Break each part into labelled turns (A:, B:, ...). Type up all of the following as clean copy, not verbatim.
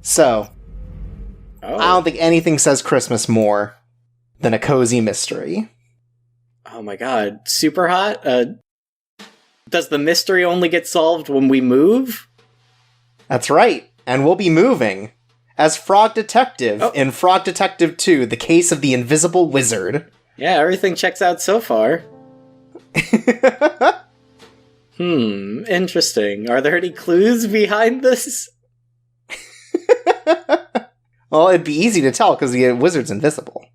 A: So, I don't think anything says Christmas more than a cozy mystery.
B: Oh my god, super hot? Does the mystery only get solved when we move?
A: That's right, and we'll be moving as Frog Detective in Frog Detective 2, The Case of the Invisible Wizard.
B: Yeah, everything checks out so far. Interesting. Are there any clues behind this?
A: Well, it'd be easy to tell because the wizard's invisible.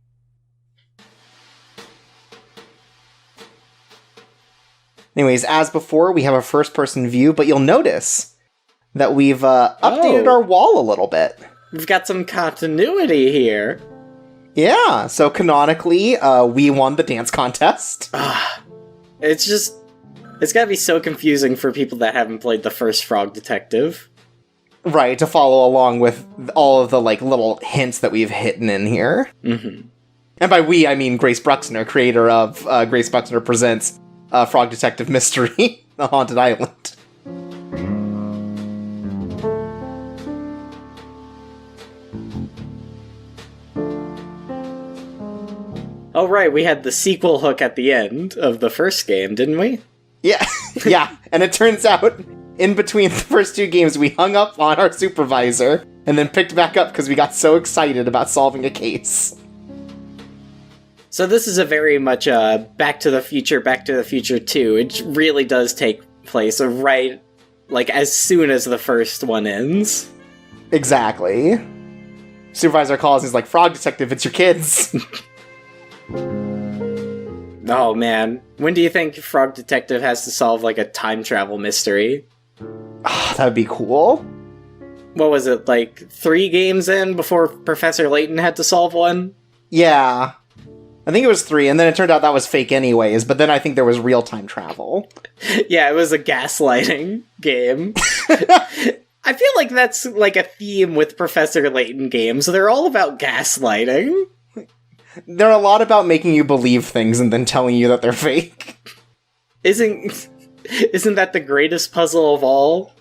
A: Anyways, as before, we have a first-person view, but you'll notice that we've updated our wall a little bit.
B: We've got some continuity here.
A: Yeah, so canonically, we won the dance contest.
B: It's gotta be so confusing for people that haven't played the first Frog Detective.
A: Right, to follow along with all of the, little hints that we've hidden in here.
B: Mm-hmm.
A: And by we, I mean Grace Bruxner, creator of Grace Bruxner Presents Frog Detective Mystery, The Haunted Island.
B: Oh right, we had the sequel hook at the end of the first game, didn't we?
A: Yeah, yeah, and it turns out, in between the first two games, we hung up on our supervisor, and then picked back up because we got so excited about solving a case.
B: So this is a very much Back to the Future 2. It really does take place right, as soon as the first one ends.
A: Exactly. Supervisor calls and he's like, Frog Detective, it's your kids.
B: Oh man, when do you think Frog Detective has to solve a time travel mystery?
A: Oh, that would be cool.
B: What was it, 3 games in before Professor Layton had to solve one?
A: Yeah. I think it was 3, and then it turned out that was fake anyways, but then I think there was real-time travel.
B: Yeah, it was a gaslighting game. I feel like that's a theme with Professor Layton games. They're all about gaslighting.
A: They're a lot about making you believe things and then telling you that they're fake.
B: Isn't that the greatest puzzle of all?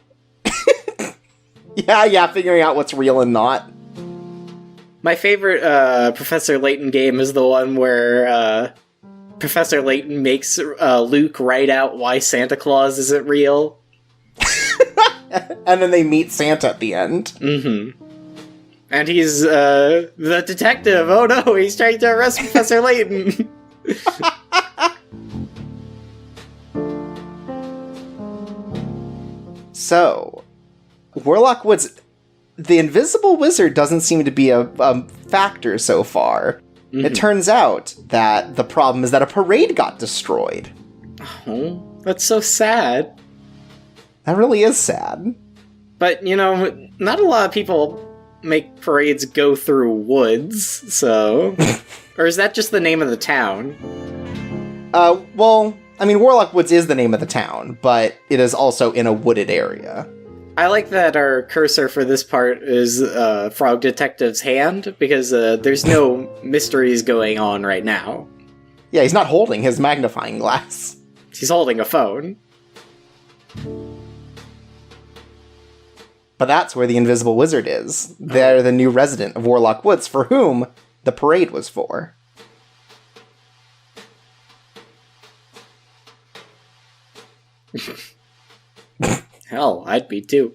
A: Yeah, figuring out what's real and not.
B: My favorite Professor Layton game is the one where Professor Layton makes Luke write out why Santa Claus isn't real.
A: And then they meet Santa at the end.
B: Mm-hmm. And he's the detective. Oh no, he's trying to arrest Professor Layton.
A: So, Warlock Woods, the invisible wizard doesn't seem to be a factor so far. Mm-hmm. It turns out that the problem is that a parade got destroyed.
B: Oh, that's so sad.
A: That really is sad.
B: But, not a lot of people make parades go through woods, so... Or is that just the name of the town?
A: Well, I mean, Warlock Woods is the name of the town, but it is also in a wooded area.
B: I like that our cursor for this part is Frog Detective's hand, because there's no mysteries going on right now.
A: Yeah, he's not holding his magnifying glass.
B: He's holding a phone.
A: But that's where the invisible wizard is. They're the new resident of Warlock Woods, for whom the parade was for.
B: Hell, I'd be too.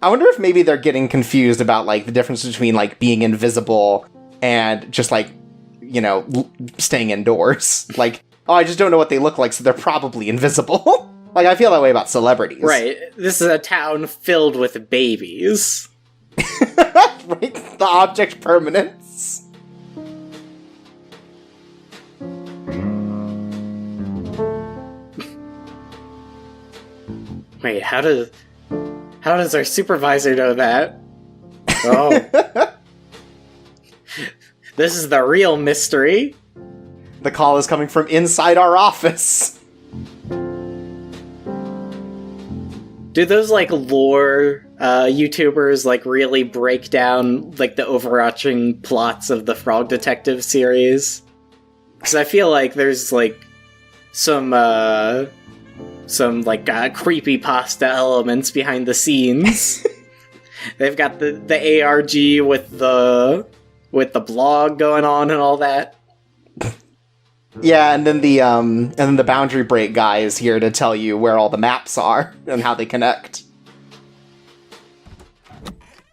A: I wonder if maybe they're getting confused about, the difference between, being invisible and just, staying indoors. I just don't know what they look like, so they're probably invisible. I feel that way about celebrities.
B: Right. This is a town filled with babies.
A: Right? The object permanence.
B: Wait, how does our supervisor know that? Oh. This is the real mystery.
A: The call is coming from inside our office.
B: Do those, lore YouTubers, really break down, the overarching plots of the Frog Detective series? Because I feel like there's, some some like creepypasta elements behind the scenes. They've got the ARG with the blog going on and all that.
A: Yeah, and then the boundary break guy is here to tell you where all the maps are and how they connect.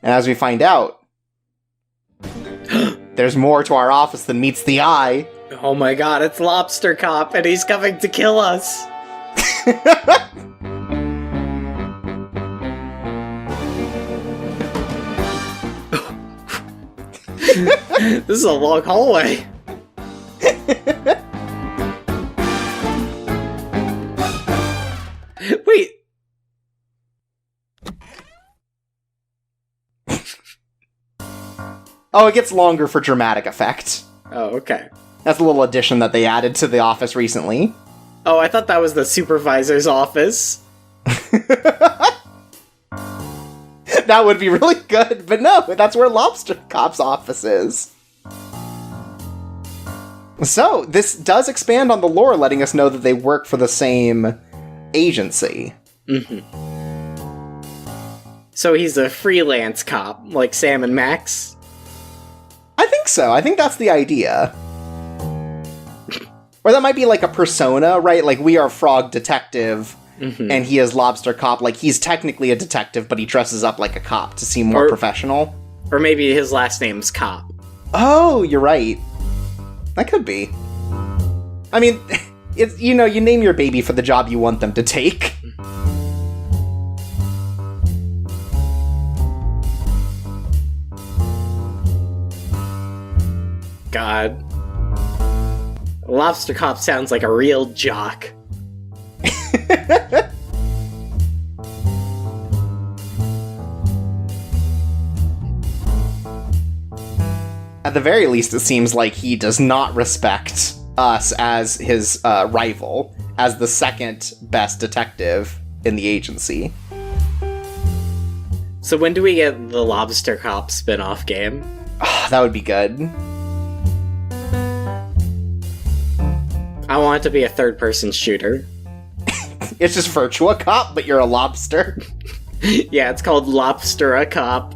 A: And as we find out, there's more to our office than meets the eye.
B: Oh my god, it's Lobster Cop, and he's coming to kill us! This is a long hallway. Wait.
A: Oh, it gets longer for dramatic effect.
B: Oh, okay.
A: That's a little addition that they added to the office recently.
B: Oh, I thought that was the supervisor's office.
A: That would be really good, but no, that's where Lobster Cop's office is. So, this does expand on the lore, letting us know that they work for the same agency.
B: Mm-hmm. So he's a freelance cop, like Sam and Max?
A: I think so. I think that's the idea. Or that might be like a persona, right? Like, we are Frog Detective, and he is Lobster Cop. Like, he's technically a detective, but he dresses up like a cop to seem more professional.
B: Or maybe his last name's Cop.
A: Oh, you're right. That could be. I mean, it's, you know, you name your baby for the job you want them to take.
B: God. Lobster Cop sounds like a real jock.
A: At the very least, it seems like he does not respect us as his rival, as the second best detective in the agency.
B: So when do we get the Lobster Cop spin-off game?
A: Oh, that would be good.
B: I want it to be a third-person shooter.
A: It's just Virtua Cop, but you're a lobster.
B: Yeah, it's called Lobster Cop.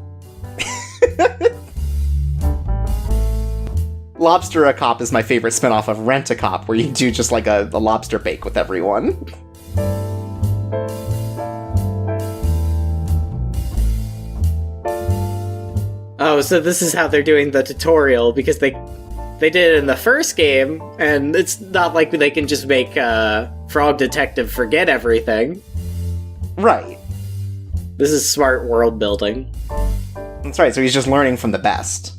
A: Lobster Cop is my favorite spinoff of Rent-A-Cop, where you do just like a lobster bake with everyone.
B: Oh, so this is how they're doing the tutorial, because they did it in the first game, and it's not like they can just make Frog Detective forget everything.
A: Right.
B: This is smart world building.
A: That's right, so he's just learning from the best.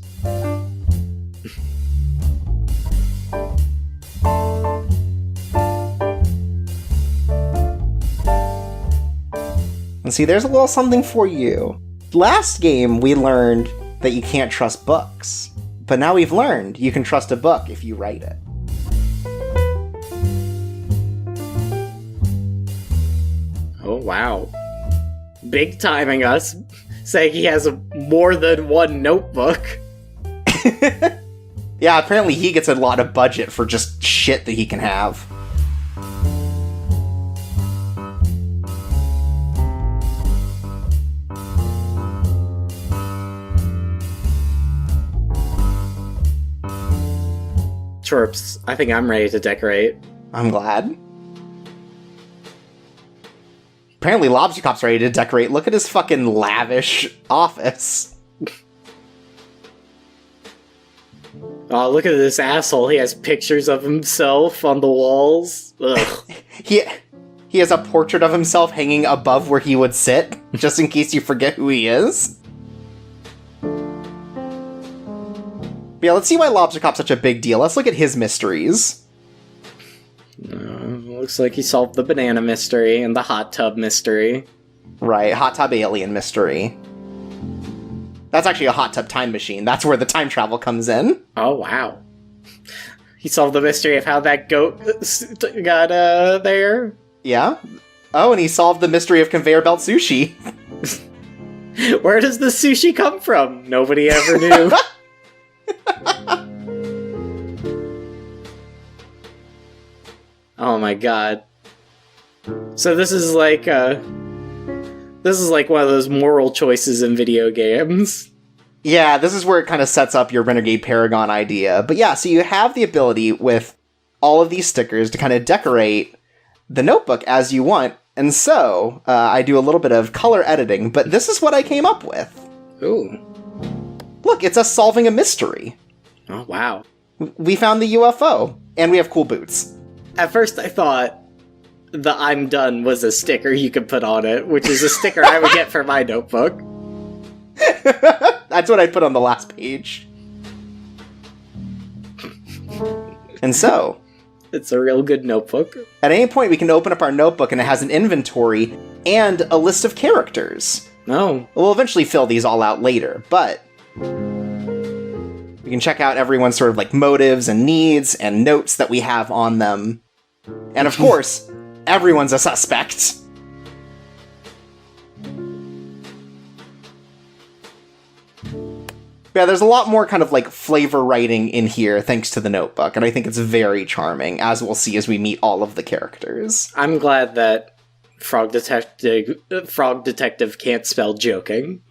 A: And see, there's a little something for you. Last game, we learned that you can't trust books. But now we've learned you can trust a book if you write it.
B: Oh, wow. Big timing us, saying he has more than one notebook.
A: Yeah, apparently he gets a lot of budget for just shit that he can have.
B: Chirps, I think I'm ready to decorate.
A: I'm glad. Apparently Lobster Cop's ready to decorate. Look at his fucking lavish office.
B: Oh, look at this asshole. He has pictures of himself on the walls. Ugh.
A: He has a portrait of himself hanging above where he would sit, just in case you forget who he is. Yeah, let's see why Lobster Cop's such a big deal. Let's look at his mysteries.
B: Looks like he solved the banana mystery and the hot tub mystery.
A: Right, hot tub alien mystery. That's actually a hot tub time machine. That's where the time travel comes in.
B: Oh, wow. He solved the mystery of how that goat got there.
A: Yeah. Oh, and he solved the mystery of conveyor belt sushi.
B: Where does the sushi come from? Nobody ever knew. Oh my god. So this is like one of those moral choices in video games.
A: Yeah, this is where it kind of sets up your Renegade Paragon idea. But yeah, so you have the ability with all of these stickers to kind of decorate the notebook as you want. And so, I do a little bit of color editing, but this is what I came up with.
B: Ooh.
A: Look, it's us solving a mystery.
B: Oh, wow.
A: We found the UFO, and we have cool boots.
B: At first I thought the I'm done was a sticker you could put on it, which is a sticker I would get for my notebook.
A: That's what I put on the last page. And so,
B: it's a real good notebook.
A: At any point, we can open up our notebook and it has an inventory and a list of characters.
B: Oh.
A: We'll eventually fill these all out later, but we can check out everyone's sort of like motives and needs and notes that we have on them. And of course, everyone's a suspect. Yeah, there's a lot more kind of like flavor writing in here thanks to the notebook, and I think it's very charming, as we'll see as we meet all of the characters.
B: I'm glad that Frog Detective can't spell joking.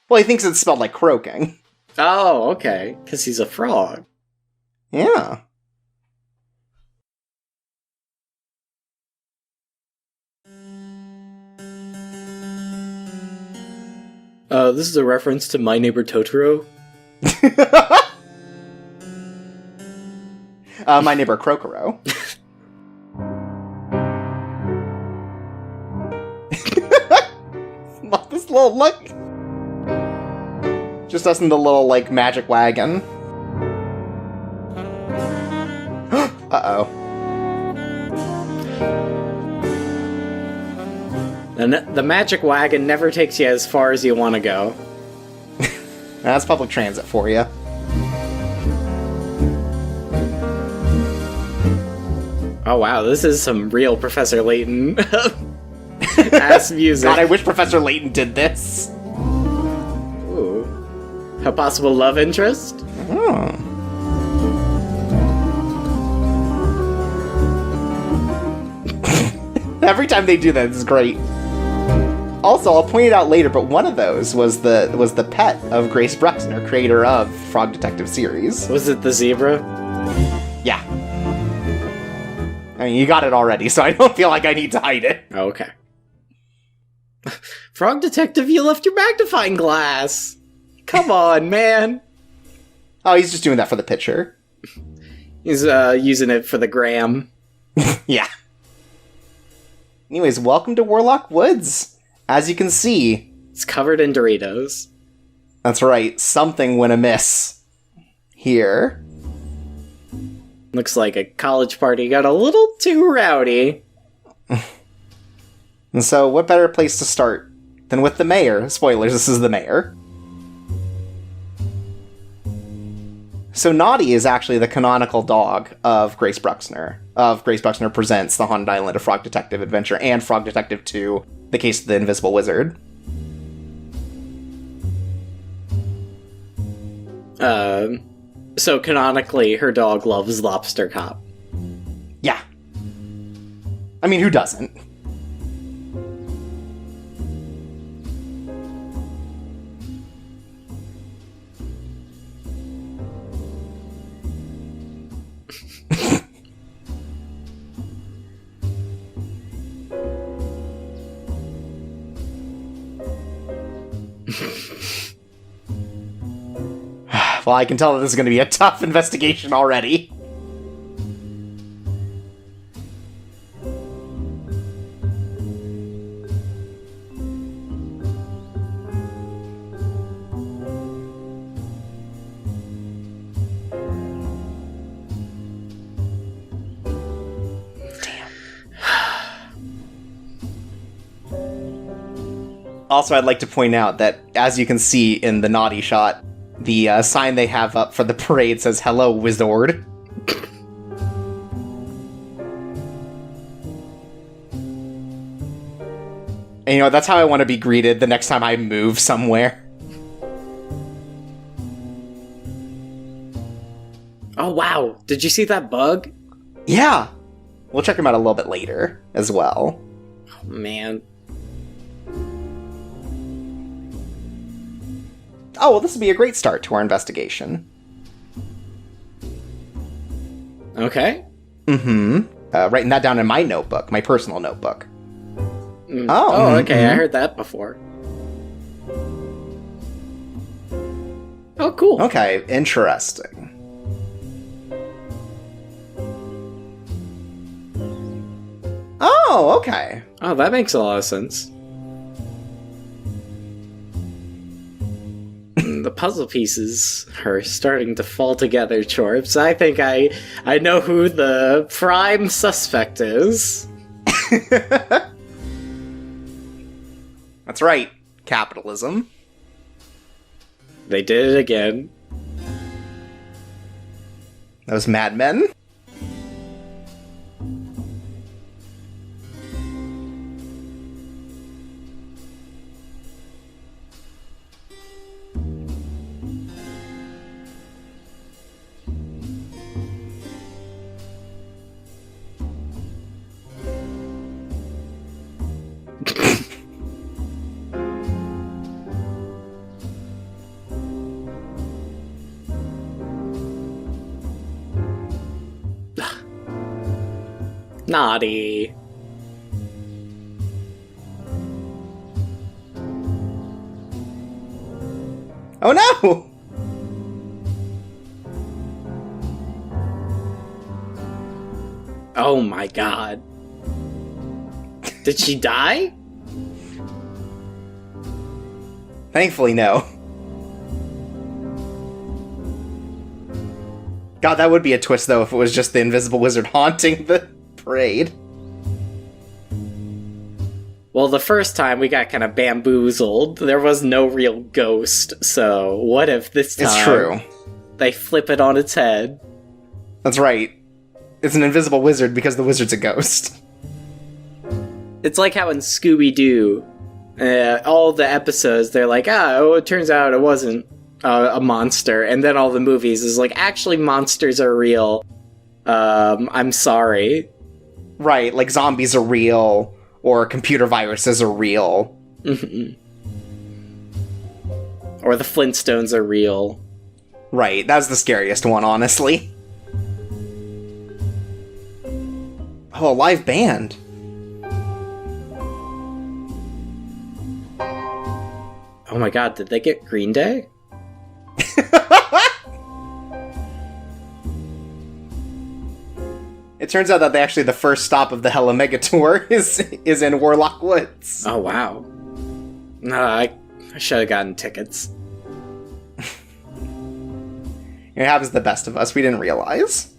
A: Well, he thinks it's spelled like croaking.
B: Oh, okay, because he's a frog.
A: Yeah.
B: This is a reference to My Neighbor Totoro.
A: My Neighbor Krokoro. This little look. Just us in the little, like, magic wagon. Uh-oh.
B: And the magic wagon never takes you as far as you want to go.
A: That's public transit for you.
B: Oh wow, this is some real Professor Layton ass music.
A: God, I wish Professor Layton did this.
B: Ooh. A possible love interest?
A: Oh. Every time they do that, it's great. Also, I'll point it out later, but one of those was the pet of Grace Bruxner, creator of Frog Detective series.
B: Was it the zebra?
A: Yeah. I mean, you got it already, so I don't feel like I need to hide it.
B: Oh, okay. Frog Detective, you left your magnifying glass! Come on, man!
A: Oh, he's just doing that for the picture.
B: He's using it for the gram.
A: Yeah. Anyways, welcome to Warlock Woods. As you can see...
B: It's covered in Doritos.
A: That's right, something went amiss. Here.
B: Looks like a college party got a little too rowdy.
A: And so, what better place to start than with the mayor? Spoilers, this is the mayor. So Naughty is actually the canonical dog of Grace Bruxner. Of Grace Bruxner Presents The Haunted Island of Frog Detective Adventure and Frog Detective 2, The Case of the Invisible Wizard.
B: So canonically, her dog loves Lobster Cop.
A: Yeah. I mean, who doesn't? Well, I can tell that this is going to be a tough investigation already. Also, I'd like to point out that, as you can see in the Naughty shot, the sign they have up for the parade says, "Hello, Wizard." And, you know, that's how I want to be greeted the next time I move somewhere.
B: Oh, wow. Did you see that bug?
A: Yeah. We'll check him out a little bit later as well.
B: Oh, man.
A: Oh, well, this would be a great start to our investigation.
B: Okay.
A: Writing that down in my notebook, my personal notebook.
B: Oh, okay, I heard that before. Oh, cool.
A: Okay, interesting. Oh, okay.
B: Oh, that makes a lot of sense. The puzzle pieces are starting to fall together, Chorps. I think I know who the prime suspect is.
A: That's right. Capitalism.
B: They did it again.
A: Those madmen.
B: Naughty.
A: Oh no!
B: Oh my god. Did she die?
A: Thankfully, no. God, that would be a twist, though, if it was just the invisible wizard haunting the parade.
B: Well, the first time we got kind of bamboozled. There was no real ghost, so what if this time...
A: It's true.
B: They flip it on its head?
A: That's right. It's an invisible wizard because the wizard's a ghost.
B: It's like how in Scooby-Doo, all the episodes, they're like, it turns out it wasn't a monster, and then all the movies is like, actually monsters are real. I'm sorry.
A: Right, like zombies are real, or computer viruses are real.
B: Mm-hmm. Or the Flintstones are real.
A: Right, that was the scariest one, honestly. Oh, a live band.
B: Oh my god, did they get Green Day?
A: It turns out that actually the first stop of the Hella Mega Tour is in Warlock Woods.
B: Oh wow. No, I should have gotten tickets.
A: It happens to the best of us. We didn't realize.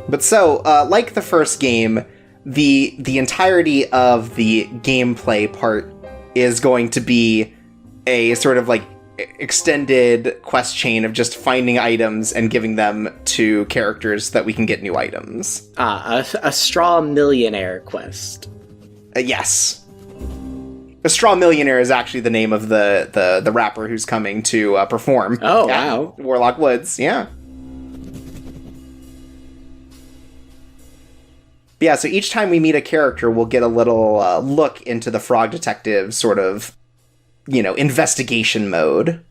A: But so, like the first game, the entirety of the gameplay part is going to be a sort of like extended quest chain of just finding items and giving them to characters that we can get new items.
B: A straw millionaire quest.
A: Yes. A Straw Millionaire is actually the name of the rapper who's coming to perform.
B: Oh,
A: at
B: wow.
A: Warlock Woods, yeah. Yeah, so each time we meet a character, we'll get a little look into the Frog Detective sort of, investigation mode.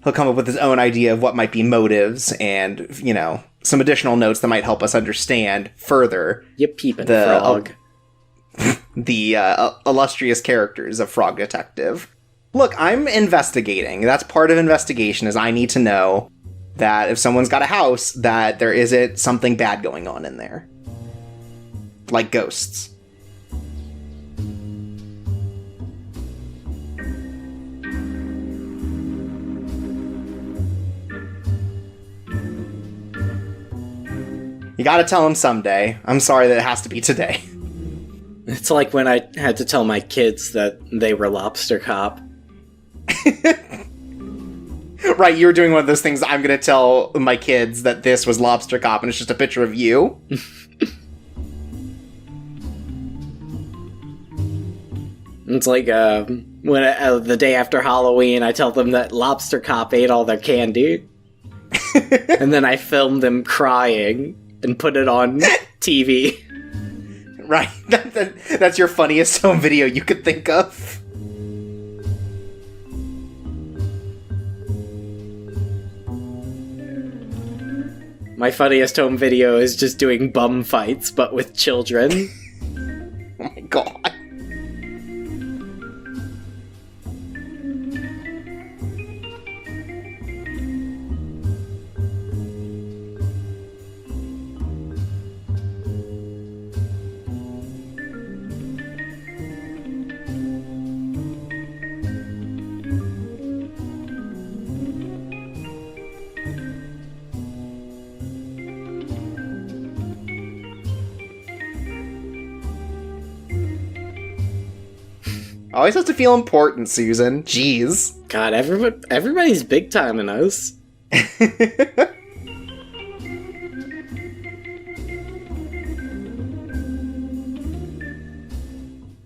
A: He'll come up with his own idea of what might be motives and, some additional notes that might help us understand further
B: You peepin' frog.
A: the illustrious characters of Frog Detective. Look, I'm investigating. That's part of investigation, is I need to know that if someone's got a house, that there isn't something bad going on in there. Like ghosts. You gotta tell him someday. I'm sorry that it has to be today.
B: It's like when I had to tell my kids that they were Lobster Cop.
A: Right, you were doing one of those things, I'm gonna tell my kids that this was Lobster Cop and it's just a picture of you.
B: It's like when the day after Halloween, I tell them that Lobster Cop ate all their candy, and then I film them crying and put it on TV.
A: Right, that's your funniest home video you could think of.
B: My funniest home video is just doing bum fights, but with children.
A: Oh my god. Always has to feel important, Susan. Jeez.
B: God, everybody's big timing us.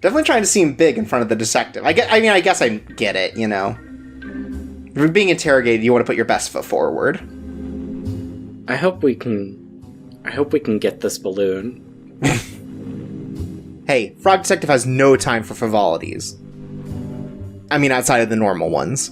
A: Definitely trying to seem big in front of the detective. I guess I get it, you know. If you're being interrogated, you want to put your best foot forward.
B: I hope we can get this balloon.
A: Hey, Frog Detective has no time for frivolities. I mean, outside of the normal ones.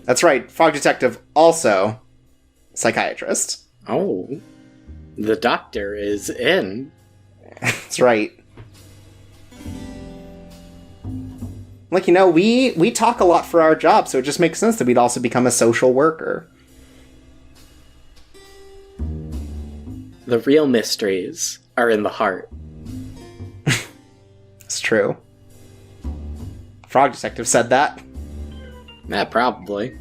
A: That's right, Frog Detective also psychiatrist.
B: Oh, the doctor is in.
A: That's right. Like, you know, we talk a lot for our job, so it just makes sense that we'd also become a social worker.
B: The real mysteries are in the heart.
A: It's true. Frog Detective said that.
B: Yeah, probably.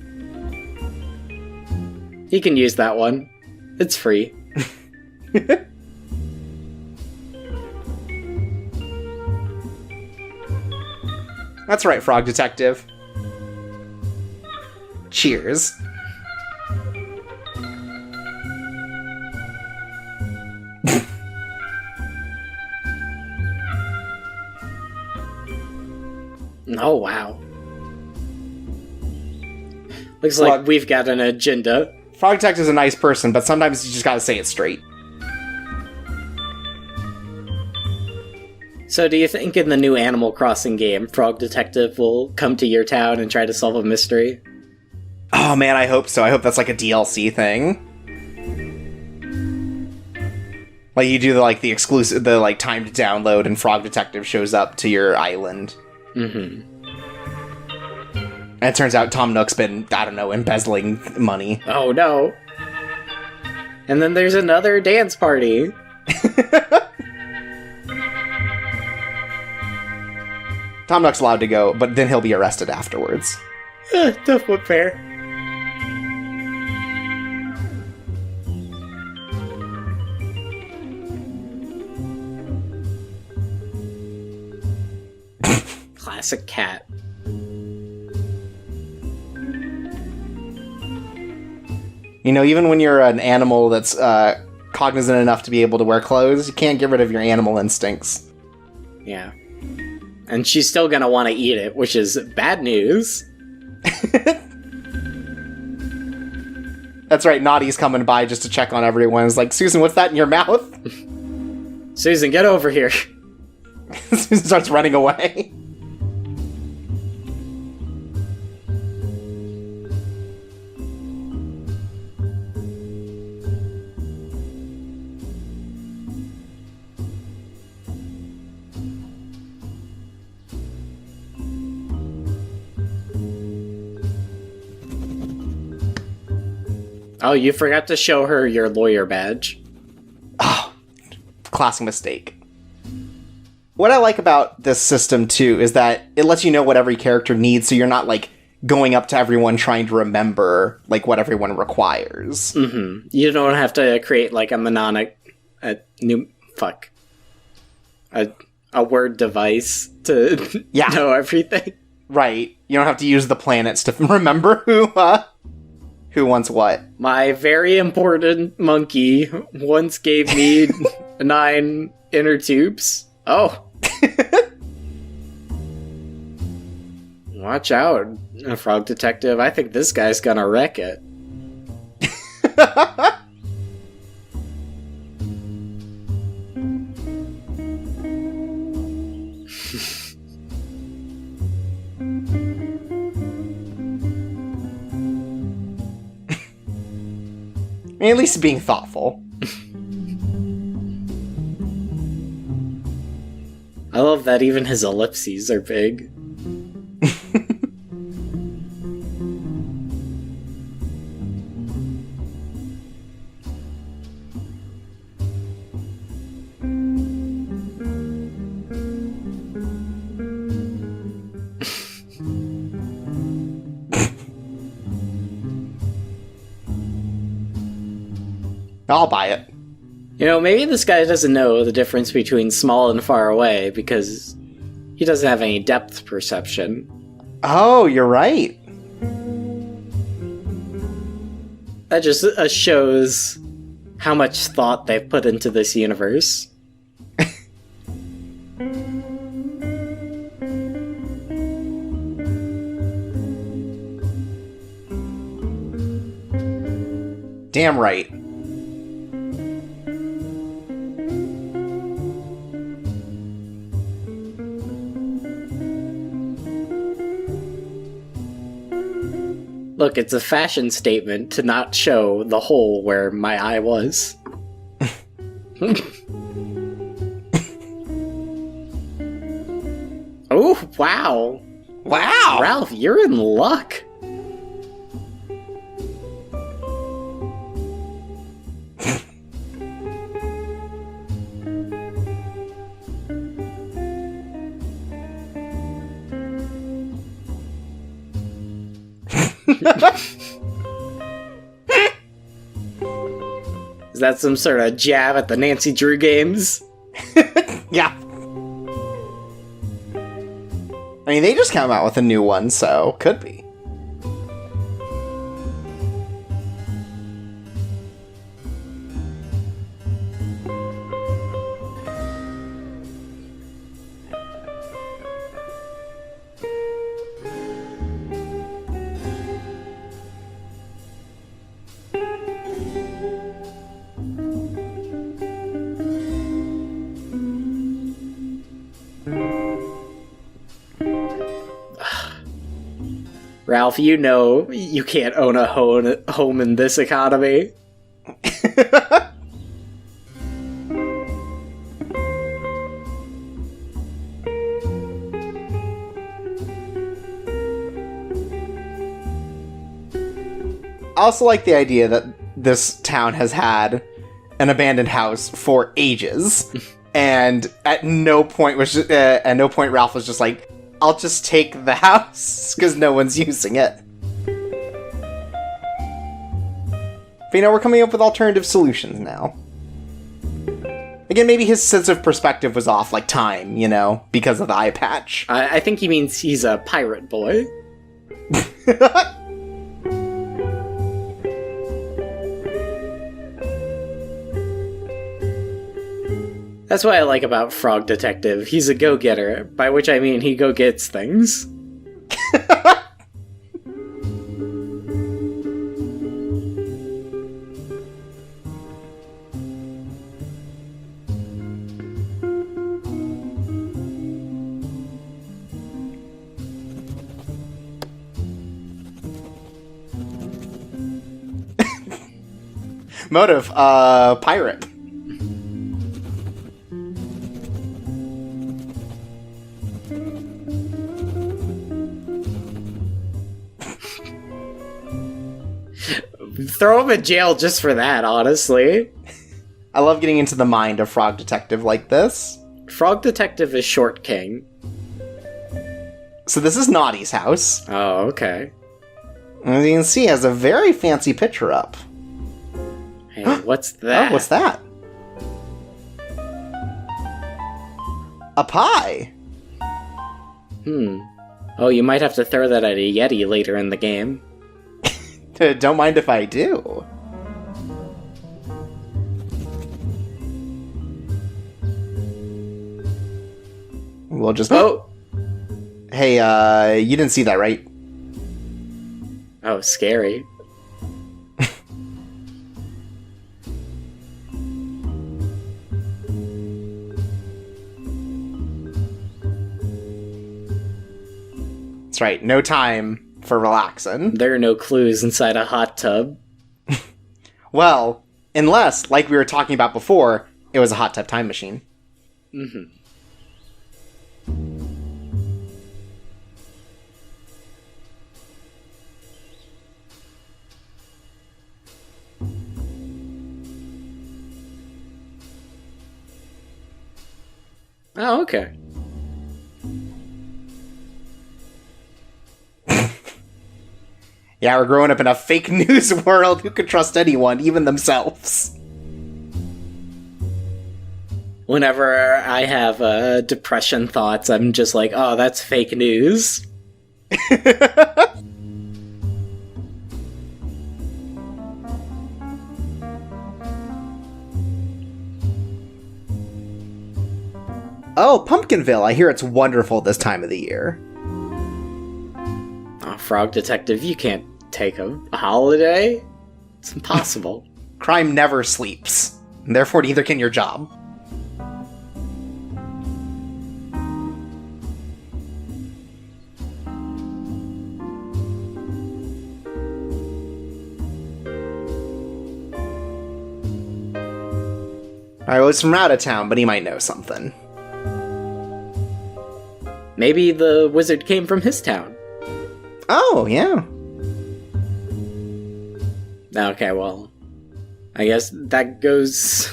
B: He can use that one. It's free.
A: That's right, Frog Detective. Cheers.
B: Oh, wow. Looks like we've got an agenda.
A: Frog Detective's a nice person, but sometimes you just gotta say it straight.
B: So do you think in the new Animal Crossing game, Frog Detective will come to your town and try to solve a mystery?
A: Oh man, I hope so. I hope that's like a DLC thing. Like you do the exclusive, the timed download, and Frog Detective shows up to your island.
B: Mm-hmm.
A: And it turns out Tom Nook's been, I don't know, embezzling money.
B: Oh no. And then there's another dance party.
A: Tom Nook's allowed to go, but then he'll be arrested afterwards.
B: Tough but fair. Classic cat.
A: You know, even when you're an animal that's cognizant enough to be able to wear clothes, you can't get rid of your animal instincts.
B: Yeah. And she's still gonna want to eat it, which is bad news.
A: That's right, Naughty's coming by just to check on everyone. It's like, Susan, what's that in your mouth?
B: Susan, get over here.
A: Susan starts running away.
B: Oh, you forgot to show her your lawyer badge.
A: Oh, classic mistake. What I like about this system, too, is that it lets you know what every character needs, so you're not, going up to everyone trying to remember, what everyone requires.
B: Mm-hmm. You don't have to create, a mnemonic, a word device to know everything.
A: Right. You don't have to use the planets to remember who wants what.
B: My very important monkey once gave me 9 inner tubes. Oh. Watch out, Frog Detective. I think this guy's gonna wreck it.
A: I mean, at least being thoughtful.
B: I love that even his ellipses are big.
A: I'll buy it.
B: You know, maybe this guy doesn't know the difference between small and far away because he doesn't have any depth perception.
A: Oh, you're right.
B: That just shows how much thought they've put into this universe.
A: Damn right.
B: Look, it's a fashion statement to not show the hole where my eye was. Oh, wow.
A: Wow!
B: Ralph, you're in luck. Is that some sort of jab at the Nancy Drew games?
A: Yeah. I mean, they just came out with a new one, so could be.
B: Ralph, you know you can't own a home in this economy.
A: I also like the idea that this town has had an abandoned house for ages, and at no point Ralph was just like, "I'll just take the house because no one's using it." But you know, we're coming up with alternative solutions now. Again, maybe his sense of perspective was off, like time, you know, because of the eye patch.
B: I think he means he's a pirate boy. That's what I like about Frog Detective. He's a go-getter, by which I mean he go-gets things.
A: Motive, pirate.
B: Throw him in jail just for that, honestly.
A: I love getting into the mind of Frog Detective like this.
B: Frog Detective is Short King.
A: So this is Naughty's house.
B: Oh, okay.
A: As you can see, it has a very fancy picture up.
B: Hey, what's that?
A: Oh, what's that? A pie.
B: Oh, you might have to throw that at a Yeti later in the game.
A: Don't mind if I do. We'll just...
B: Oh!
A: Hey, you didn't see that, right?
B: Oh, scary.
A: That's right, no time for relaxing.
B: There are no clues inside a hot tub.
A: Well, unless, like we were talking about before, it was a hot tub time machine.
B: Mm-hmm. Oh, okay.
A: Yeah, we're growing up in a fake news world. Who could trust anyone, even themselves?
B: Whenever I have depression thoughts, I'm just like, oh, that's fake news.
A: Oh, Pumpkinville. I hear it's wonderful this time of the year.
B: Oh, Frog Detective, you can't take a holiday? It's impossible.
A: Crime never sleeps. And therefore, neither can your job. Alright, well, it's from out of town, but he might know something.
B: Maybe the wizard came from his town.
A: Oh, yeah.
B: Okay, well, I guess that goes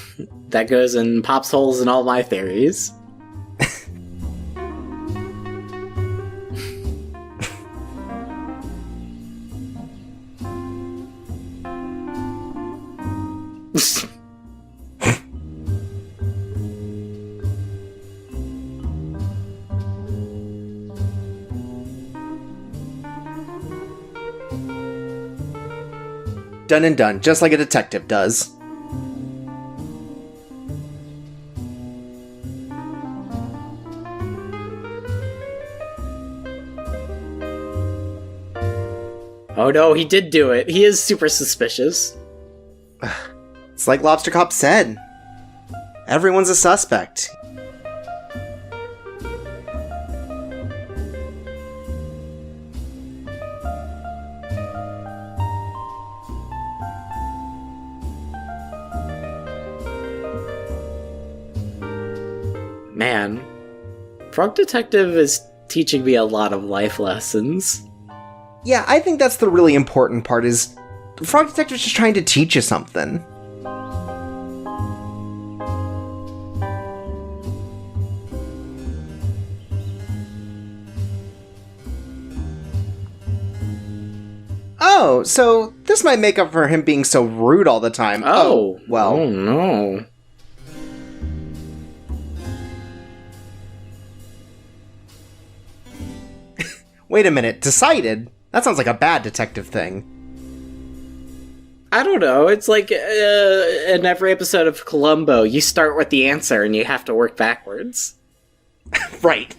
B: in Pop's holes in all my theories.
A: Done and done, just like a detective does.
B: Oh no, he did do it. He is super suspicious.
A: It's like Lobster Cop said. Everyone's a suspect.
B: Man, Frog Detective is teaching me a lot of life lessons.
A: Yeah, I think that's the really important part is Frog Detective's just trying to teach you something. Oh, so this might make up for him being so rude all the time.
B: Oh,
A: well.
B: Oh no.
A: Wait a minute, decided? That sounds like a bad detective thing.
B: I don't know. It's like in every episode of Columbo, you start with the answer and you have to work backwards.
A: Right.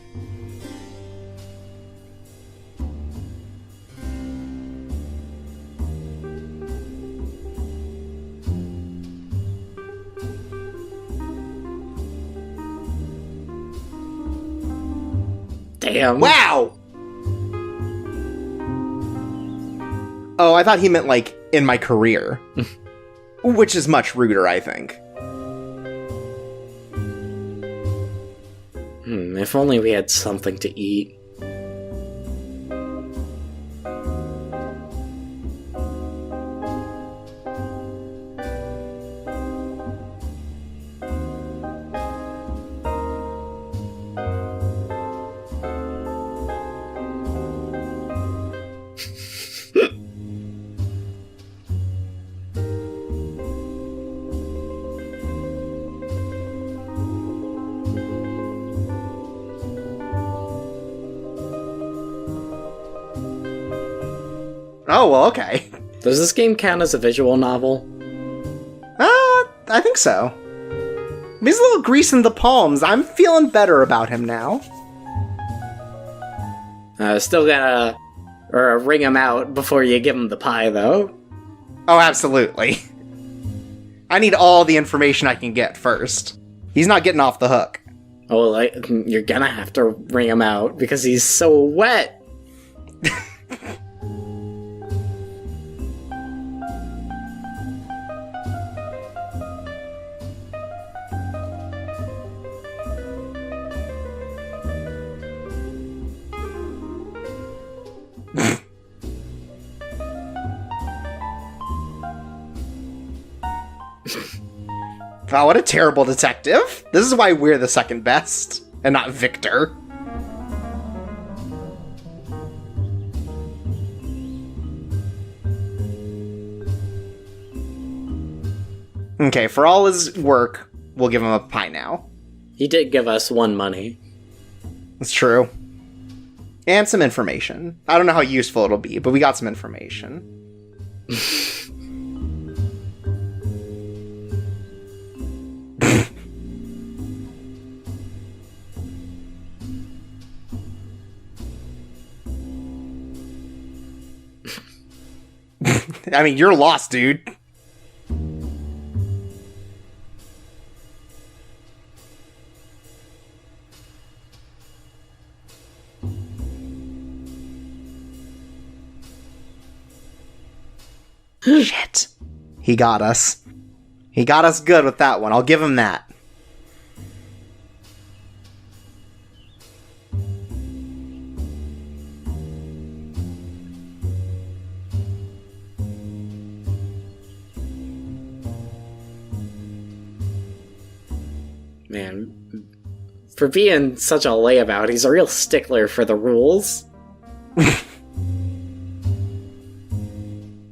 B: Damn.
A: Wow! Oh, I thought he meant, like, in my career. Which is much ruder, I think.
B: If only we had something to eat.
A: Oh, well, okay.
B: Does this game count as a visual novel?
A: I think so. He's a little grease in the palms. I'm feeling better about him now.
B: Still gotta ring him out before you give him the pie, though.
A: Oh, absolutely. I need all the information I can get first. He's not getting off the hook.
B: Oh, you're gonna have to ring him out because he's so wet.
A: Wow, what a terrible detective. This is why we're the second best, and not Victor. Okay, for all his work, we'll give him a pie now.
B: He did give us 1 money.
A: That's true. And some information. I don't know how useful it'll be, but we got some information. I mean, you're lost, dude. Shit. He got us. He got us good with that one. I'll give him that.
B: Man, for being such a layabout, he's a real stickler for the rules.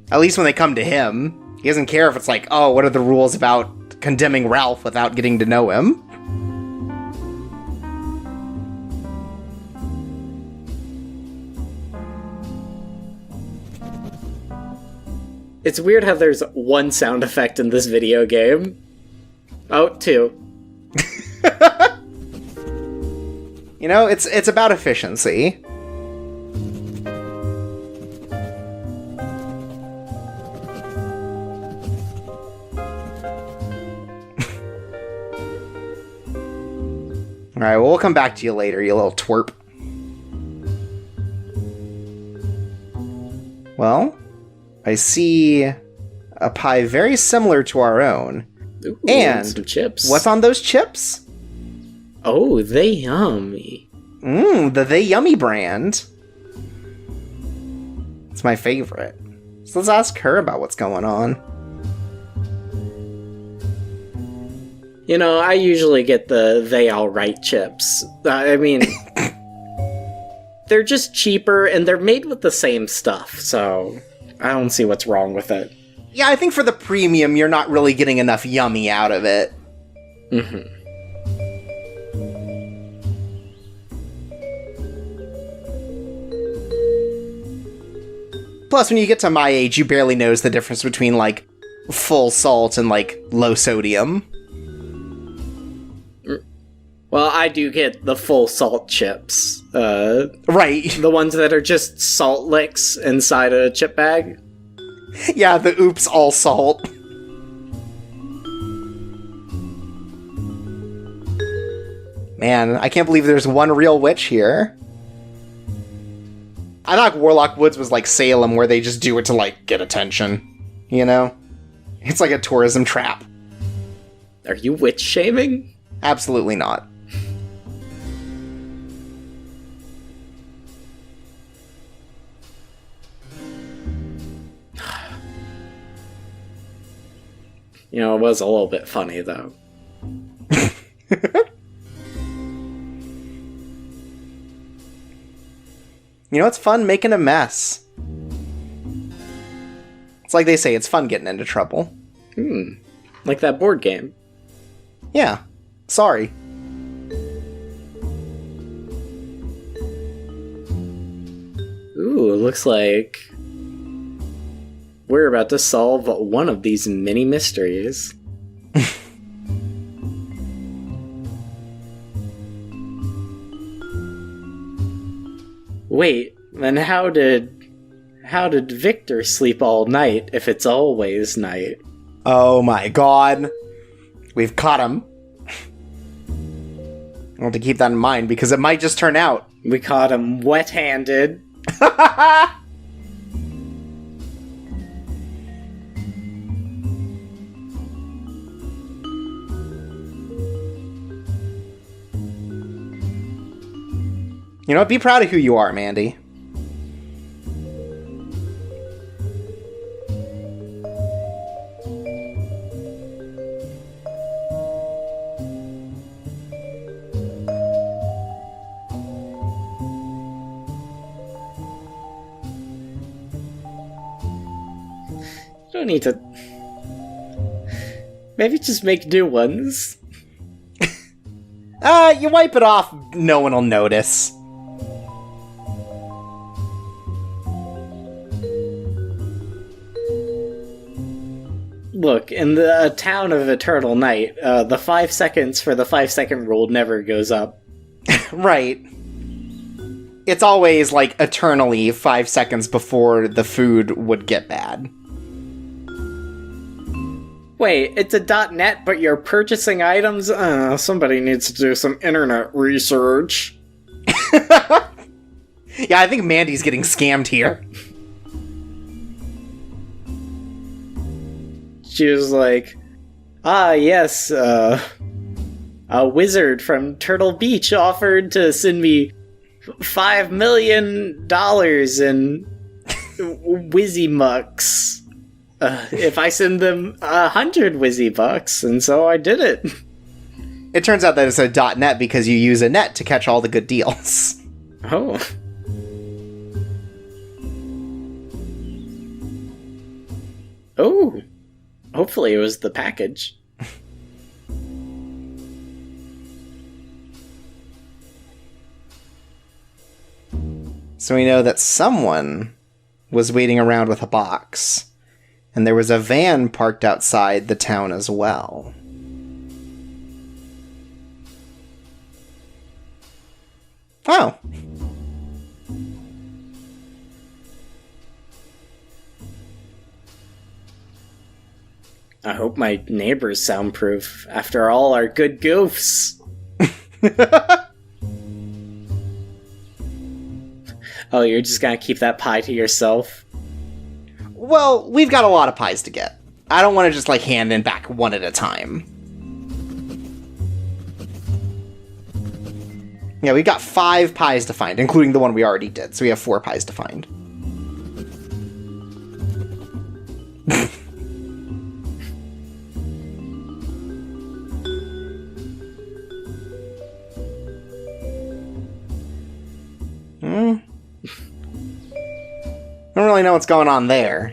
A: At least when they come to him, he doesn't care if it's like, oh, what are the rules about condemning Ralph without getting to know him?
B: It's weird how there's 1 sound effect in this video game. Oh, 2.
A: You know, it's about efficiency. Alright, well, we'll come back to you later, you little twerp. Well, I see a pie very similar to our own.
B: Ooh,
A: and
B: some chips.
A: What's on those chips?
B: Oh, they yummy.
A: The They Yummy brand. It's my favorite. So let's ask her about what's going on.
B: You know, I usually get the They Alright chips. I mean, they're just cheaper and they're made with the same stuff, so I don't see what's wrong with it.
A: Yeah, I think for the premium, you're not really getting enough yummy out of it.
B: Mm-hmm.
A: Plus, when you get to my age, you barely knows the difference between, like, full salt and, like, low sodium.
B: Well, I do get the full salt chips.
A: Right.
B: The ones that are just salt licks inside a chip bag.
A: Yeah, the oops all salt. Man, I can't believe there's one real witch here. I thought Warlock Woods was like Salem, where they just do it to, like, get attention. You know? It's like a tourism trap.
B: Are you witch shaming?
A: Absolutely not.
B: You know, it was a little bit funny, though.
A: You know, it's fun making a mess. It's like they say, it's fun getting into trouble.
B: Like that board game.
A: Yeah. Sorry.
B: Ooh, it looks like We're about to solve one of these many mysteries. Wait, then how did Victor sleep all night if it's always night?
A: Oh my god. We've caught him. I want to keep that in mind because it might just turn out.
B: We caught him wet-handed.
A: You know what? Be proud of who you are, Mandy.
B: You don't need to... Maybe just make new ones.
A: You wipe it off, no one will notice.
B: Look, in the town of Eternal Night, the 5 seconds for the 5-second rule never goes up.
A: Right. It's always, like, eternally 5 seconds before the food would get bad.
B: Wait, it's a .net, but you're purchasing items? Somebody needs to do some internet research.
A: Yeah, I think Mandy's getting scammed here.
B: She was like, yes, a wizard from Turtle Beach offered to send me $5 million in Wizzy Mucks. If I send them 100 Wizzy Bucks, and so I did it.
A: It turns out that it's a .net because you use a net to catch all the good deals.
B: Oh. Oh. Hopefully it was the package.
A: So we know that someone was waiting around with a box. And there was a van parked outside the town as well. Oh.
B: I hope my neighbor's soundproof after all our good goofs. Oh, you're just gonna keep that pie to yourself?
A: Well, we've got a lot of pies to get. I don't want to just, like, hand in back one at a time. Yeah, we've got 5 pies to find, including the one we already did, so we have 4 pies to find. I don't really know what's going on there.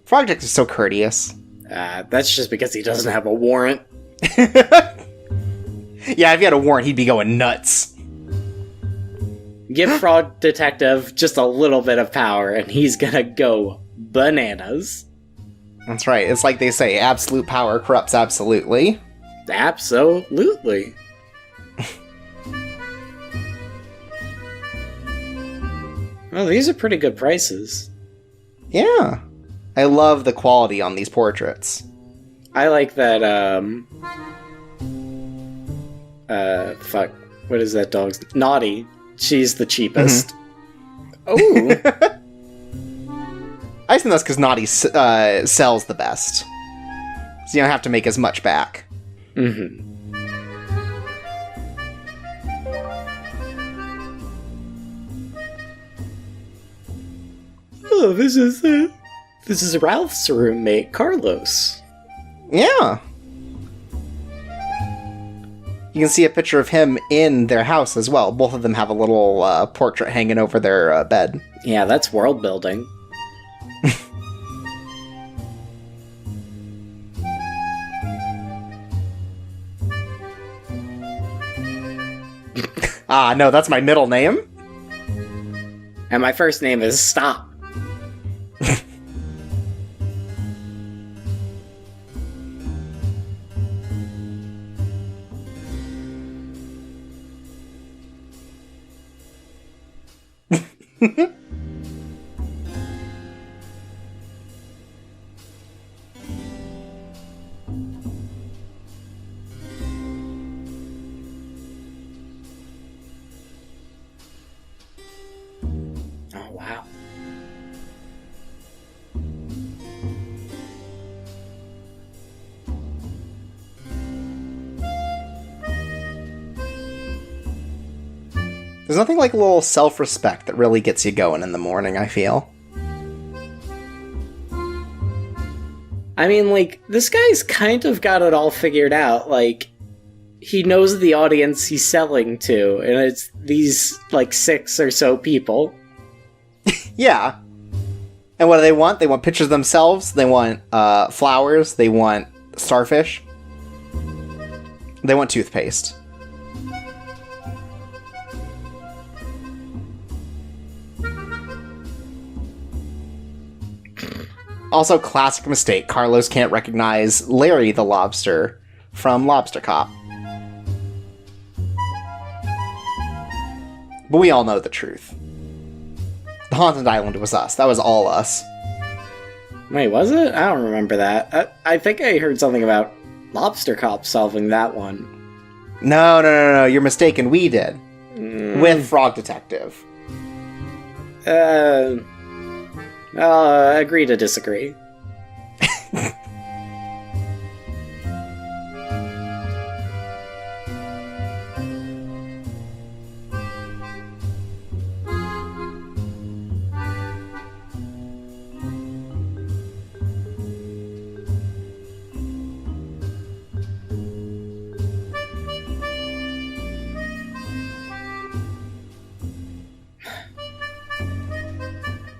A: Frogdex is so courteous.
B: That's just because he doesn't have a warrant.
A: Yeah, if he had a warrant, he'd be going nuts.
B: Give Frog Detective just a little bit of power, and he's gonna go bananas.
A: That's right. It's like they say, absolute power corrupts absolutely.
B: Absolutely. Well, these are pretty good prices.
A: Yeah. I love the quality on these portraits.
B: I like that, fuck. What is that dog's... Naughty. She's the cheapest. Oh!
A: I think that's because Naughty sells the best. So you don't have to make as much back.
B: Mm-hmm. Oh, this is Ralph's roommate, Carlos.
A: Yeah. You can see a picture of him in their house as well. Both of them have a little portrait hanging over their bed.
B: Yeah, that's world building.
A: Ah, no, that's my middle name.
B: And my first name is Stop. Oh, wow.
A: There's nothing like a little self-respect that really gets you going in the morning, I feel.
B: I mean, like, this guy's kind of got it all figured out. Like, he knows the audience he's selling to, and it's these, like, 6 or so people.
A: Yeah. And what do they want? They want pictures of themselves, they want flowers, they want starfish, they want toothpaste. Also, classic mistake. Carlos can't recognize Larry the lobster from Lobster Cop. But we all know the truth. The Haunted Island was us. That was all us.
B: Wait, was it? I don't remember that. I think I heard something about Lobster Cop solving that one.
A: No. You're mistaken. We did. With Frog Detective.
B: Agree to disagree.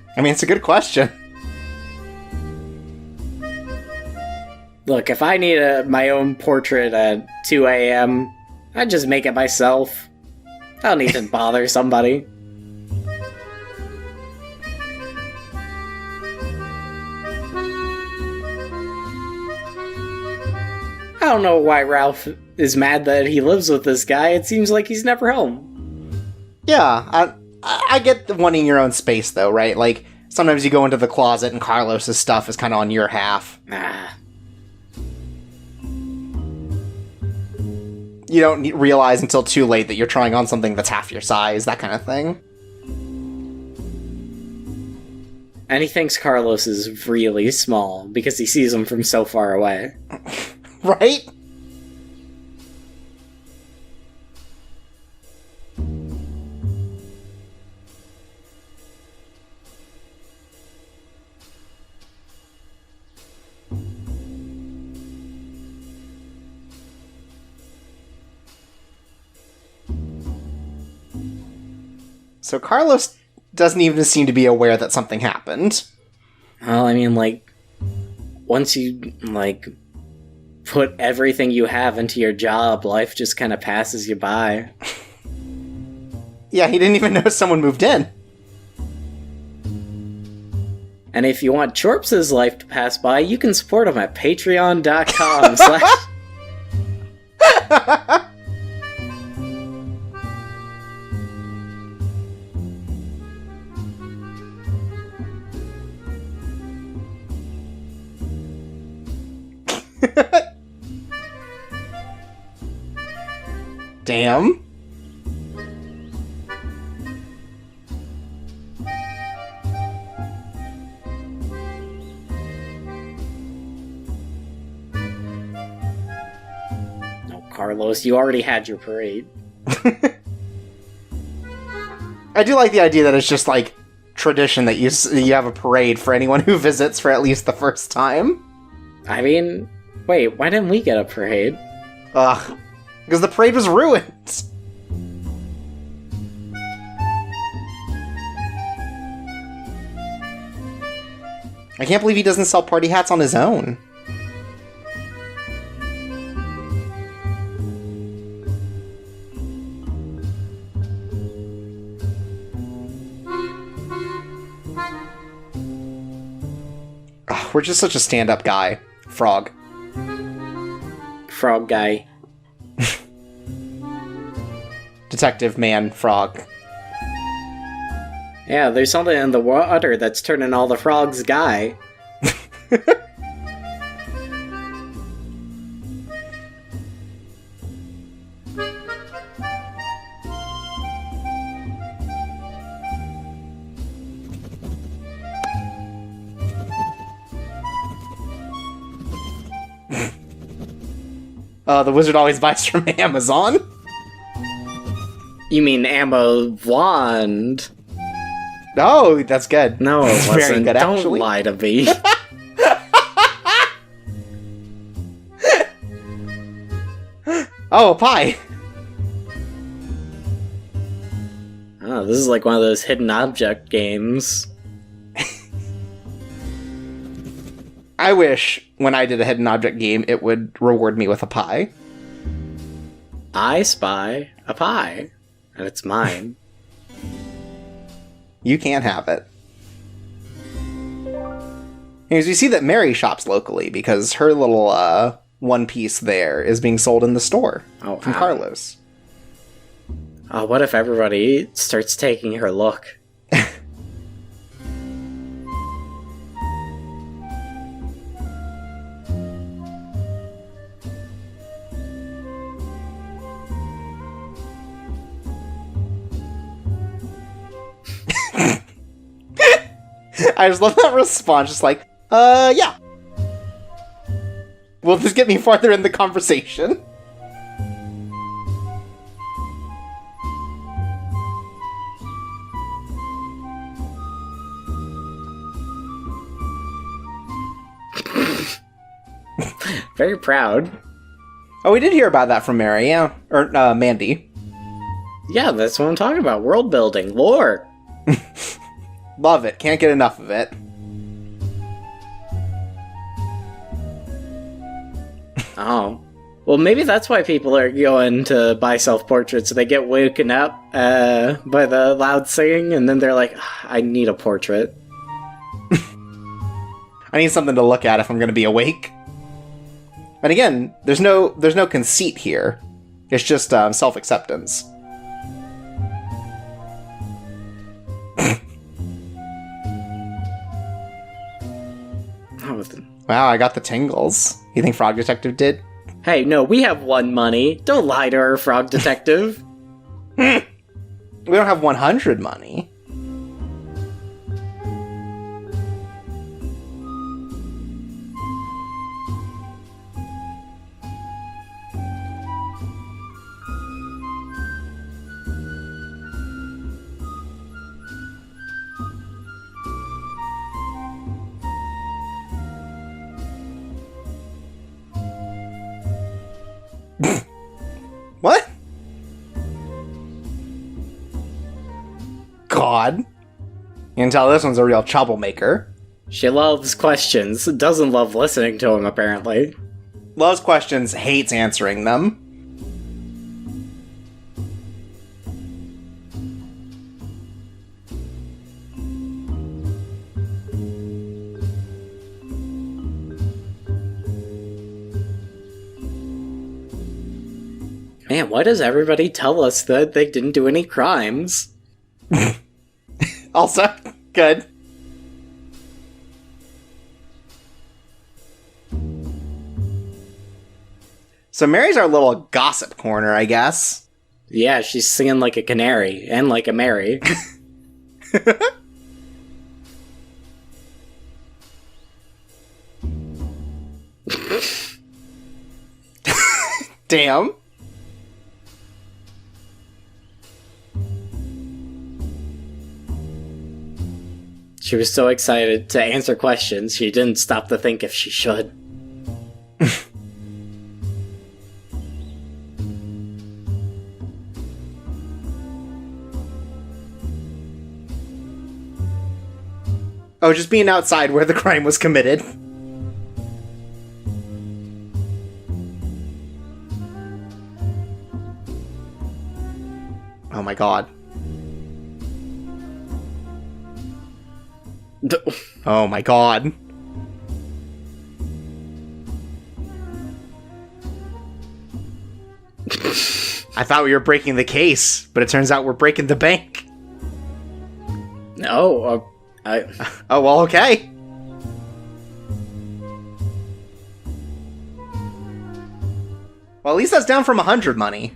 A: I mean, it's a good question.
B: Look, if I need my own portrait at 2 a.m., I'd just make it myself. I don't need to bother somebody. I don't know why Ralph is mad that he lives with this guy. It seems like he's never home.
A: Yeah, I get the wanting your own space, though, right? Like, sometimes you go into the closet and Carlos's stuff is kind of on your half. You don't realize until too late that you're trying on something that's half your size, that kind of thing.
B: And he thinks Carlos is really small because he sees him from so far away.
A: Right? So Carlos doesn't even seem to be aware that something happened.
B: Well, I mean, like, once you, like, put everything you have into your job, life just kind of passes you by.
A: Yeah, he didn't even know someone moved in.
B: And if you want Chorps' life to pass by, you can support him at patreon.com/
A: Damn.
B: No, Carlos, you already had your parade.
A: I do like the idea that it's just like tradition that you have a parade for anyone who visits for at least the first time.
B: I mean, wait, why didn't we get a parade?
A: Ugh. Because the parade was ruined. I can't believe he doesn't sell party hats on his own. Torch is such a stand-up guy. Frog.
B: Frog guy.
A: Detective man frog.
B: Yeah, there's something in the water that's turning all the frogs guy.
A: The wizard always buys from Amazon.
B: You mean ammo wand?
A: Oh, that's good.
B: No, it wasn't.
A: Very good,
B: Don't
A: actually.
B: lie to me.
A: Oh, a pie.
B: Oh, this is like one of those hidden object games.
A: I wish when I did a hidden object game, it would reward me with a pie.
B: I spy a pie, and it's mine.
A: You can't have it. Anyways, we see that Mary shops locally because her little one piece there is being sold in the store from
B: wow.
A: Carlos.
B: Oh, what if everybody starts taking her look?
A: I just love that response, just like, yeah. Will this get me farther in the conversation?
B: Very proud.
A: Oh, we did hear about that from Mary, yeah. Or, Mandy.
B: Yeah, that's what I'm talking about. World building. Lore.
A: Love it. Can't get enough of it.
B: Oh. Well, maybe that's why people are going to buy self-portraits. They get woken up by the loud singing, and then they're like, I need a portrait.
A: I need something to look at if I'm going to be awake. And again, there's no conceit here. It's just self-acceptance. Wow, I got the tingles. You think Frog Detective did?
B: Hey, no, we have one money. Don't lie to her, Frog Detective.
A: We don't have 100 money. What? God. You can tell this one's a real troublemaker.
B: She loves questions, doesn't love listening to them, apparently.
A: Loves questions, hates answering them.
B: Man, why does everybody tell us that they didn't do any crimes?
A: Also, good. So Mary's our little gossip corner, I guess.
B: Yeah, she's singing like a canary, and like a Mary.
A: Damn.
B: She was so excited to answer questions, she didn't stop to think if she should.
A: Oh, just being outside where the crime was committed. Oh my god. Oh my god. I thought we were breaking the case, but it turns out we're breaking the bank.
B: No,
A: Oh, well, okay. Well, at least that's down from 100 money.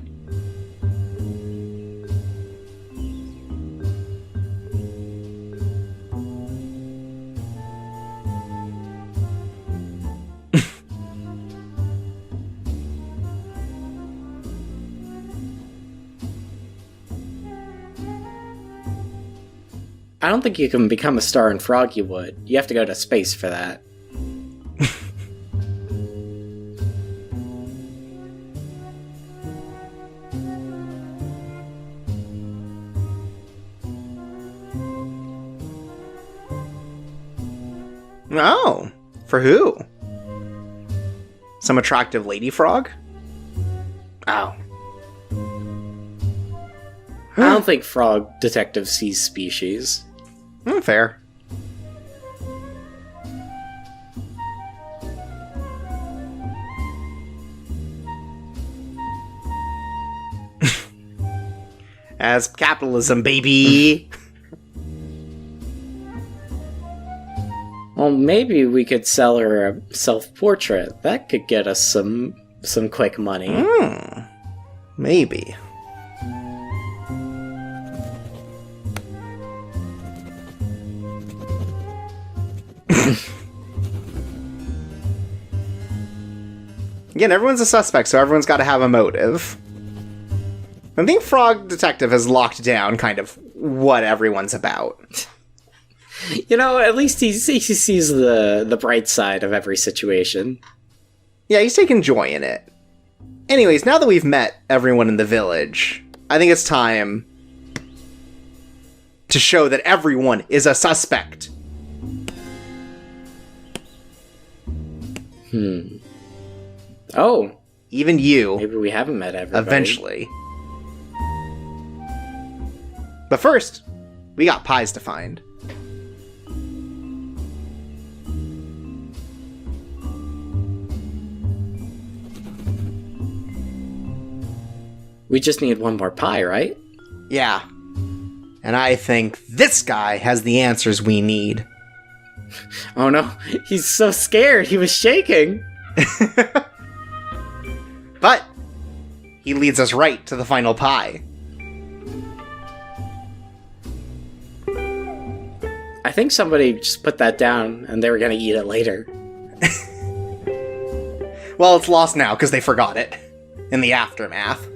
B: I don't think you can become a star in Froggy Wood. You have to go to space for that.
A: Oh, for who? Some attractive lady frog? Oh.
B: I don't think Frog Detective sees species.
A: Fair. As capitalism, baby.
B: Well, maybe we could sell her a self-portrait. That could get us some quick money.
A: Maybe. Again, everyone's a suspect, so everyone's got to have a motive. I think Frog Detective has locked down kind of what everyone's about.
B: You know, at least he sees the bright side of every situation.
A: Yeah, he's taking joy in it. Anyways, now that we've met everyone in the village, I think it's time to show that everyone is a suspect.
B: Oh.
A: Even you.
B: Maybe we haven't met everybody.
A: Eventually. But first, we got pies to find.
B: We just need one more pie, right?
A: Yeah. And I think this guy has the answers we need.
B: Oh no, he's so scared, he was shaking!
A: But he leads us right to the final pie.
B: I think somebody just put that down and they were gonna eat it later.
A: Well, it's lost now because they forgot it in the aftermath.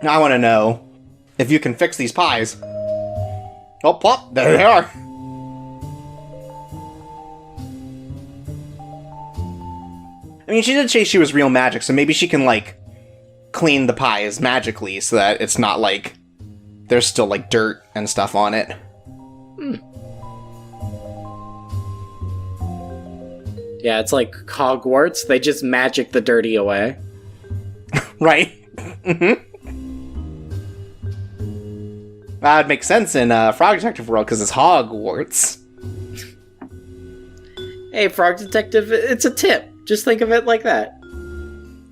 A: I want to know if you can fix these pies. Oh, plop! There they are! I mean, she did say she was real magic, so maybe she can, like, clean the pies magically so that it's not, like, there's still, like, dirt and stuff on it.
B: Yeah, it's like Hogwarts, they just magic the dirty away.
A: Right? Mm-hmm. That would make sense in Frog Detective World, because it's Hogwarts.
B: Hey, Frog Detective, it's a tip. Just think of it like that.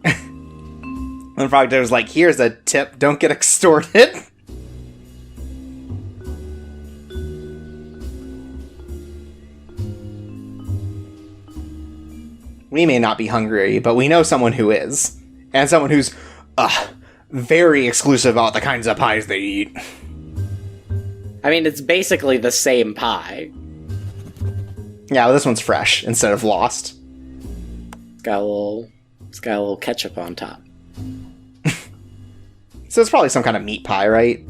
A: And Frog Detective's like, here's a tip, don't get extorted. We may not be hungry, but we know someone who is. And someone who's, very exclusive about the kinds of pies they eat.
B: I mean, it's basically the same pie.
A: Yeah, well, this one's fresh instead of lost.
B: It's got a little ketchup on top.
A: So it's probably some kind of meat pie, right?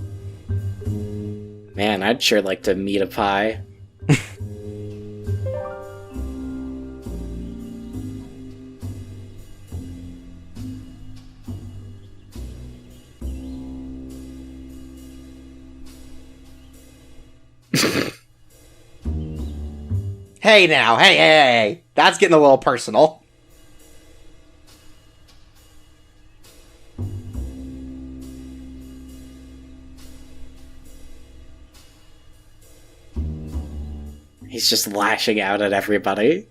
B: Man, I'd sure like to meet a pie.
A: Hey now, hey. That's getting a little personal.
B: He's just lashing out at everybody.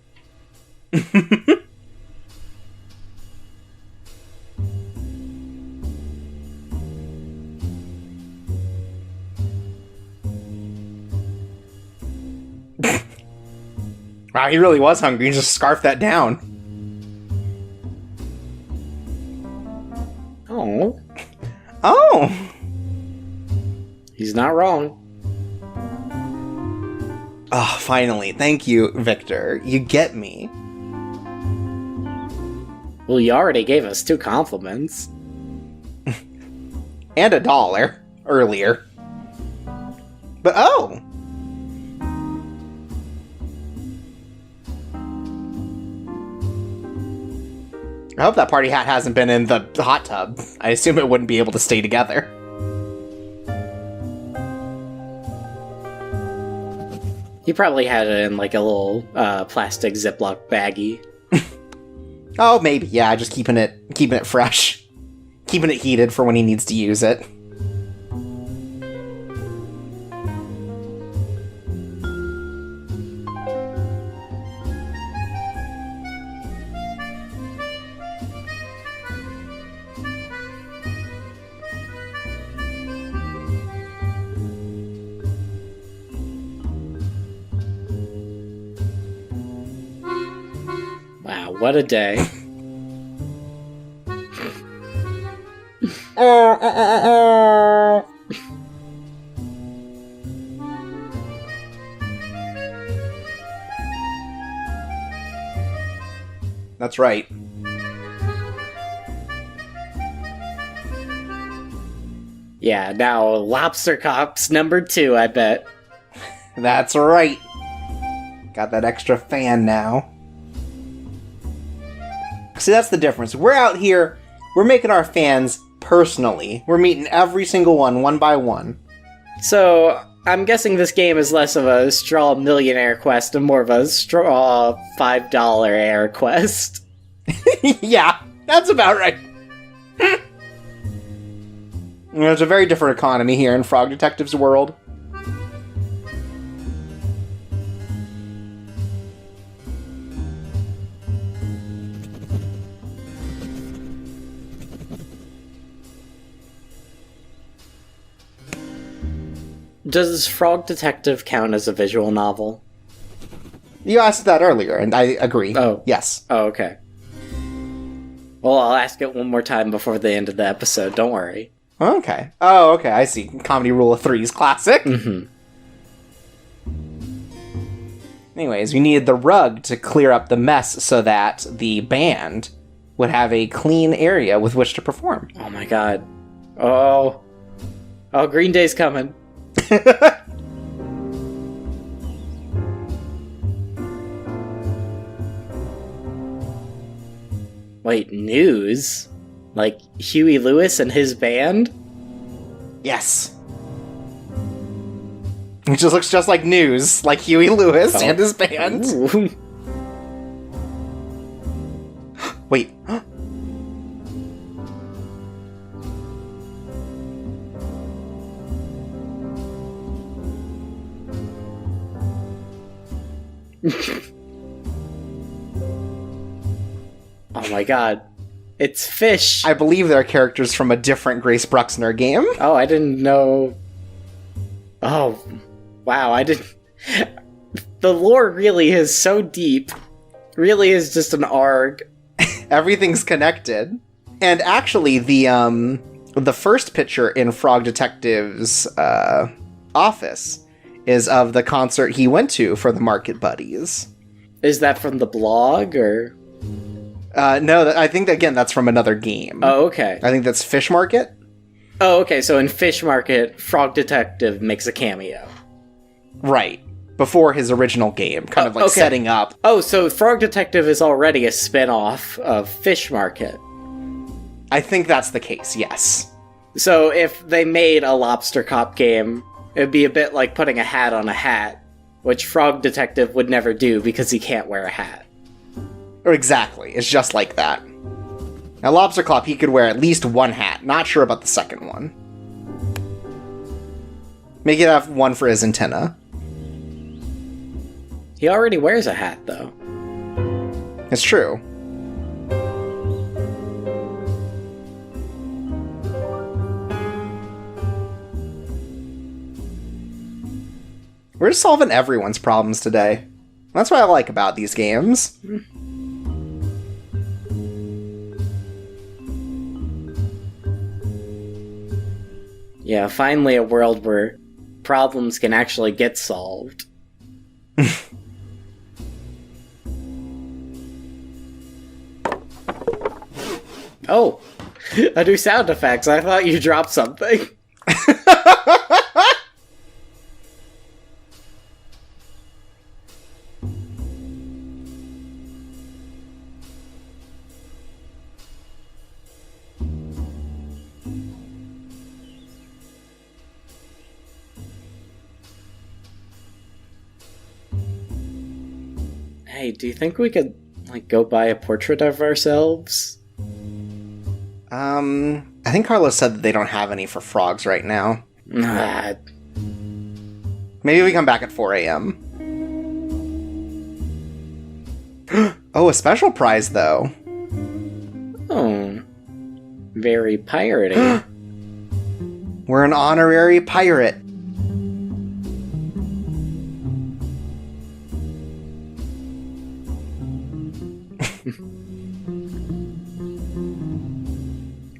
A: Wow, he really was hungry. He just scarfed that down.
B: Oh.
A: Oh!
B: He's not wrong.
A: Oh, finally. Thank you, Victor. You get me.
B: Well, you already gave us 2 compliments.
A: And $1 earlier. But oh! I hope that party hat hasn't been in the hot tub. I assume it wouldn't be able to stay together.
B: He probably had it in like a little plastic Ziploc baggie.
A: Oh, maybe. Yeah, just keeping it fresh. Keeping it heated for when he needs to use it.
B: Wow, what a day.
A: That's right.
B: Yeah, now Lobster Cops number 2, I bet.
A: That's right. Got that extra fan now. See, that's the difference. We're out here, we're making our fans personally. We're meeting every single one by one.
B: So, I'm guessing this game is less of a straw millionaire quest and more of a straw $5 air quest.
A: Yeah, that's about right. There's a very different economy here in Frog Detective's world.
B: Does Frog Detective count as a visual novel?
A: You asked that earlier, and I agree.
B: Oh.
A: Yes.
B: Oh, okay. Well, I'll ask it one more time before the end of the episode, don't worry.
A: Okay. Oh, okay, I see. Comedy Rule of Threes classic.
B: Mm-hmm.
A: Anyways, we needed the rug to clear up the mess so that the band would have a clean area with which to perform.
B: Oh my god. Oh, Green Day's coming. Wait, news? Like Huey Lewis and his band?
A: Yes. It just looks just like news, like Huey Lewis and his band.
B: Ooh.
A: Wait.
B: Oh my god. It's Fish!
A: I believe they're characters from a different Grace Bruxner game.
B: Oh, I didn't know. Oh, wow, I didn't. The lore really is so deep. Really is just an ARG.
A: Everything's connected. And actually, the first picture in Frog Detective's office is of the concert he went to for the Market Buddies.
B: Is that from the blog, or...?
A: No, I think, again, that's from another game.
B: Oh, okay.
A: I think that's Fish Market.
B: Oh, okay, so in Fish Market, Frog Detective makes a cameo.
A: Right. Before his original game, kind of like
B: okay.
A: setting up.
B: Oh, so Frog Detective is already a spin-off of Fish Market.
A: I think that's the case, yes.
B: So if they made a Lobster Cop game, it would be a bit like putting a hat on a hat, which Frog Detective would never do because he can't wear a hat.
A: Or exactly, it's just like that. Now, Lobster Cop, he could wear at least one hat. Not sure about the second one. Make it have one for his antenna.
B: He already wears a hat, though.
A: It's true. We're just solving everyone's problems today. That's what I like about these games.
B: Yeah, finally a world where problems can actually get solved. Oh, I do sound effects. I thought you dropped something. Hey, do you think we could, like, go buy a portrait of ourselves?
A: I think Carlos said that they don't have any for frogs right now. Maybe we come back at 4 a.m. Oh, a special prize, though.
B: Oh. Very piratey.
A: We're an honorary pirate.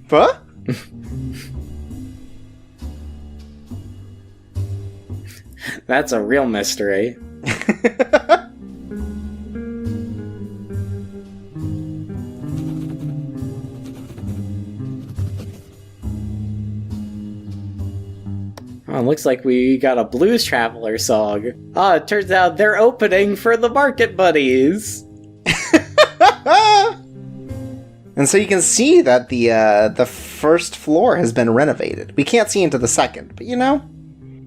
A: What?
B: That's a real mystery. Oh, looks like we got a Blues Traveler song. Oh, it turns out they're opening for the Market Buddies.
A: And so you can see that the first floor has been renovated. We can't see into the second, but you know,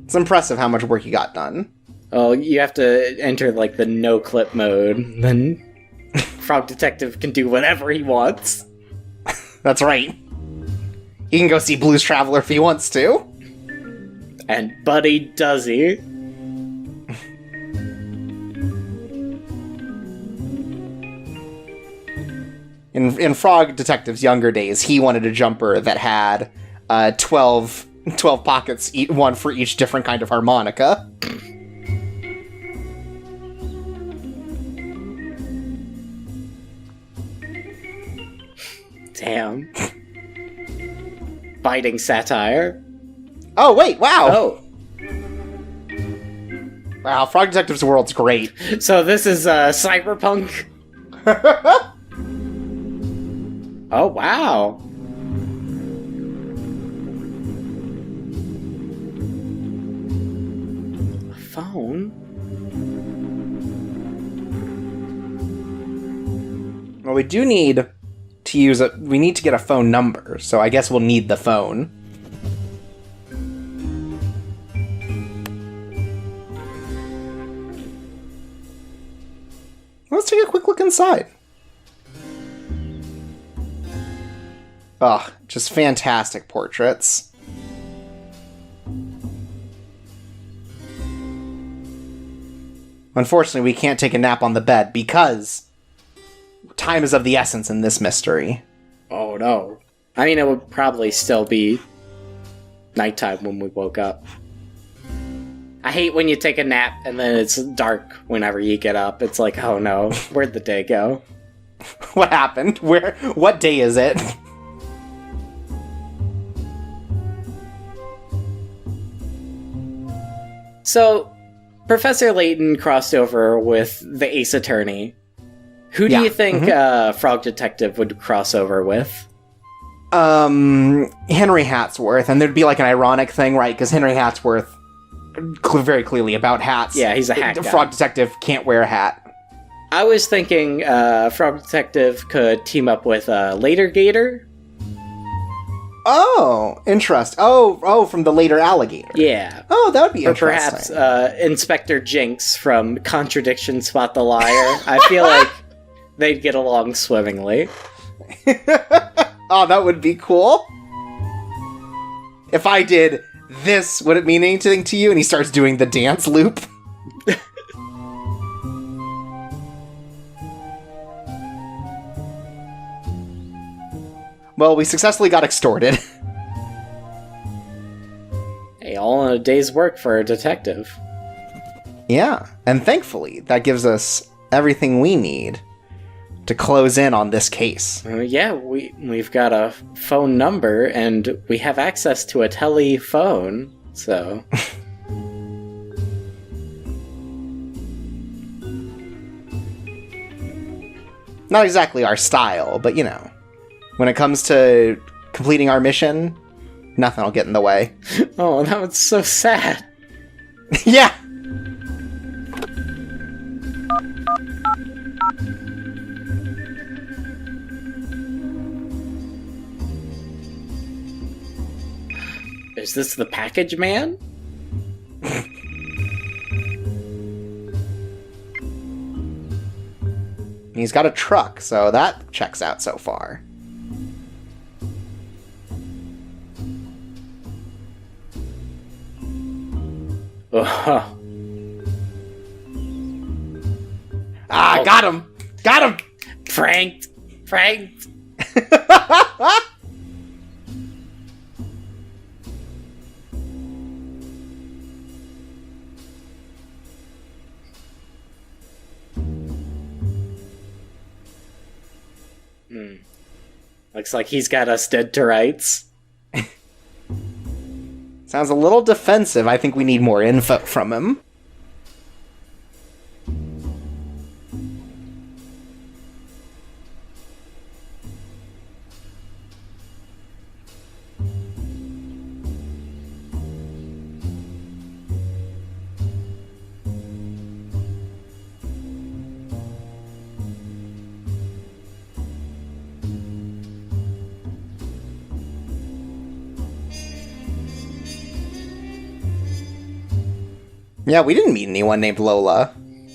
A: it's impressive how much work you got done.
B: Oh, you have to enter, like, the no-clip mode. Then Frog Detective can do whatever he wants.
A: That's right. He can go see Blues Traveler if he wants to.
B: And buddy does he.
A: In Frog Detective's younger days, he wanted a jumper that had 12 pockets, one for each different kind of harmonica.
B: Damn. Biting satire.
A: Oh, wait, wow!
B: Oh.
A: Wow, Frog Detective's world's great.
B: So this is cyberpunk? Oh, wow. A phone?
A: Well, we do need to use it. We need to get a phone number, so I guess we'll need the phone. Let's take a quick look inside. Ugh, just fantastic portraits. Unfortunately, we can't take a nap on the bed because time is of the essence in this mystery.
B: Oh, no. I mean, it would probably still be nighttime when we woke up. I hate when you take a nap and then it's dark whenever you get up. It's like, oh no, where'd the day go?
A: What happened? What day is it?
B: So, Professor Layton crossed over with the Ace Attorney. Who do you think Frog Detective would cross over with?
A: Henry Hatsworth, and there'd be like an ironic thing, right? Because Henry Hatsworth, very clearly about hats.
B: Yeah, he's a hat guy.
A: Frog Detective can't wear a hat.
B: I was thinking Frog Detective could team up with Later Gator.
A: Oh, interest. Oh, from the later Alligator.
B: Yeah.
A: Oh, that would be
B: or
A: interesting.
B: Perhaps Inspector Jinx from Contradiction Spot the Liar. I feel like they'd get along swimmingly.
A: Oh, that would be cool. If I did this, would it mean anything to you? And he starts doing the dance loop. well, we successfully got extorted.
B: Hey, all in a day's work for a detective.
A: Yeah, and thankfully, that gives us everything we need to close in on this case.
B: Yeah, we've got a phone number, and we have access to a telephone, so...
A: Not exactly our style, but you know, when it comes to completing our mission, nothing will get in the way.
B: Oh, that was so sad.
A: Yeah!
B: Is this the package man?
A: He's got a truck, so that checks out so far.
B: Oh.
A: Ah, got him! Got him!
B: Pranked! Pranked! Looks like he's got us dead to rights.
A: Sounds a little defensive. I think we need more info from him. Yeah, we didn't meet anyone named Lola.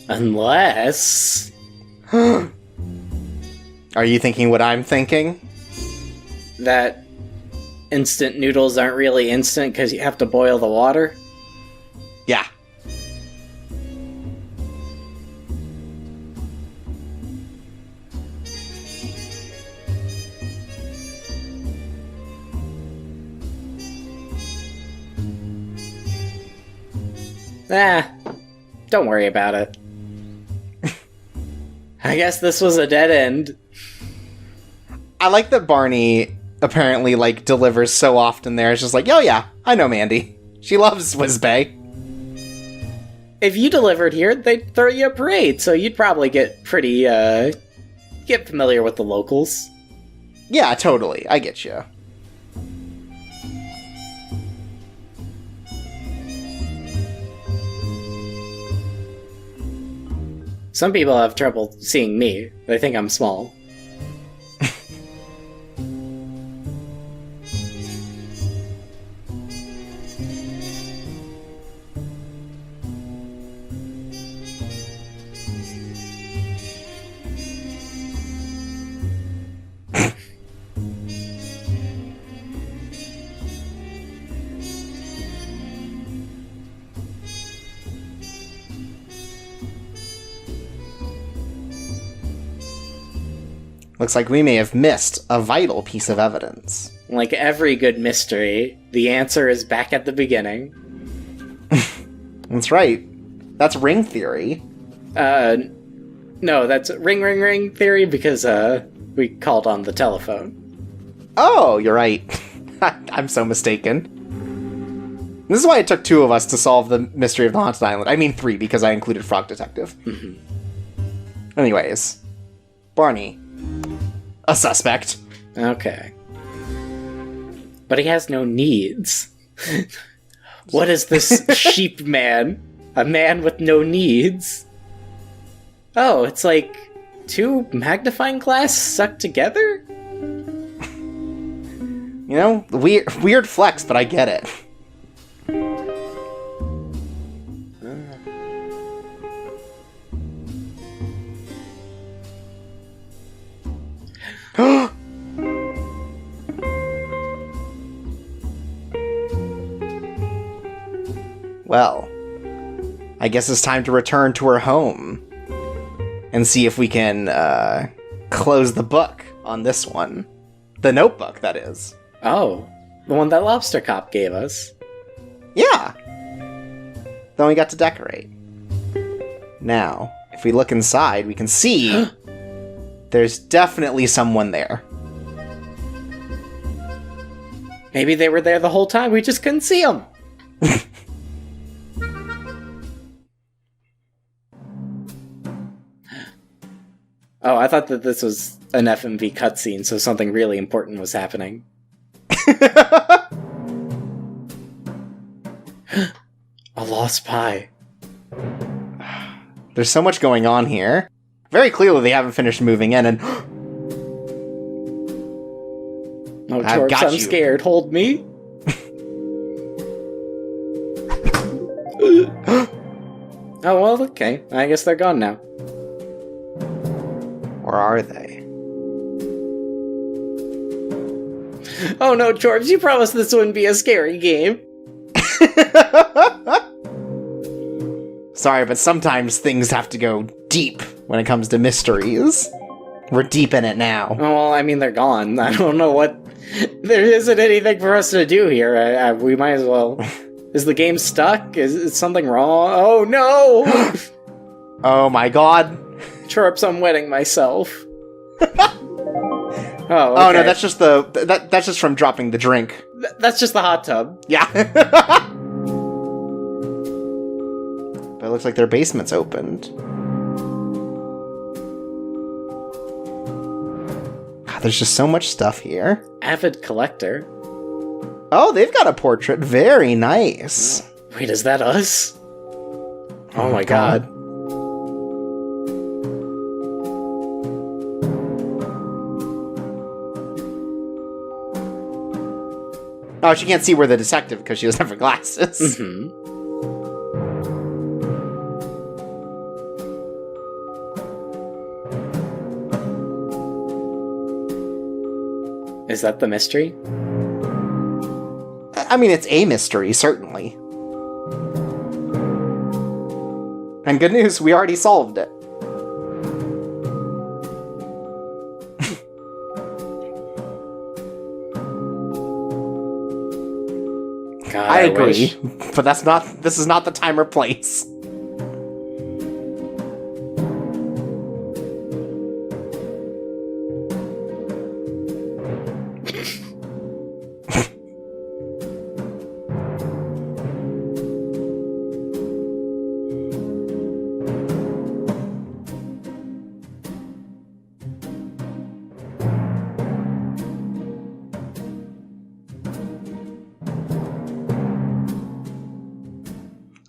B: Unless...
A: Are you thinking what I'm thinking?
B: that instant noodles aren't really instant because you have to boil the water?
A: Yeah.
B: Don't worry about it. I guess this was a dead end.
A: I like that Barney apparently, like, delivers so often there. It's just like, oh yeah, I know Mandy. She loves Whizbay.
B: If you delivered here, they'd throw you a parade, so you'd probably get pretty, get familiar with the locals.
A: Yeah, totally. I get you.
B: Some people have trouble seeing me. They think I'm small.
A: Looks like we may have missed a vital piece of evidence.
B: Like every good mystery, the answer is back at the beginning.
A: That's right. That's ring theory.
B: No, that's ring ring ring theory because, we called on the telephone.
A: Oh, you're right. I'm so mistaken. This is why it took 2 of us to solve the mystery of the Haunted Island. I mean 3, because I included Frog Detective.
B: Mm-hmm.
A: Anyways. Barney. A suspect.
B: Okay. But he has no needs. What is this sheep man? A man with no needs? Oh, it's like 2 magnifying glass stuck together?
A: You know, weird flex, but I get it. Well, I guess it's time to return to her home and see if we can close the book on this one. The notebook, that is.
B: Oh, the one that Lobster Cop gave us.
A: Yeah. Then we got to decorate. Now, if we look inside, we can see there's definitely someone there.
B: Maybe they were there the whole time, we just couldn't see them. Oh, I thought that this was an FMV cutscene, so something really important was happening. A lost pie.
A: There's so much going on here. Very clearly they haven't finished moving in, and...
B: Oh, Torps, I'm scared. Hold me. Oh, well, okay. I guess they're gone now.
A: Or are they?
B: Oh no, Torps, you promised this wouldn't be a scary game.
A: Sorry, but sometimes things have to go deep when it comes to mysteries. We're deep in it now.
B: Oh, well, I mean, they're gone. I don't know what... There isn't anything for us to do here. We might as well... Is the game stuck? Is something wrong? Oh, no!
A: Oh my god.
B: Chirps, I'm wetting myself. Oh, okay.
A: Oh no, that's just that's just from dropping the drink.
B: That's just the hot tub.
A: Yeah. But it looks like their basement's opened. God, there's just so much stuff here.
B: Avid collector.
A: Oh, they've got a portrait. Very nice.
B: Wait, is that us? Oh my god.
A: Oh, she can't see we're the detective because she doesn't have her glasses.
B: Mm-hmm. Is that the mystery?
A: I mean, it's a mystery, certainly. And good news, we already solved it.
B: God,
A: I agree,
B: wish.
A: but this is not the time or place.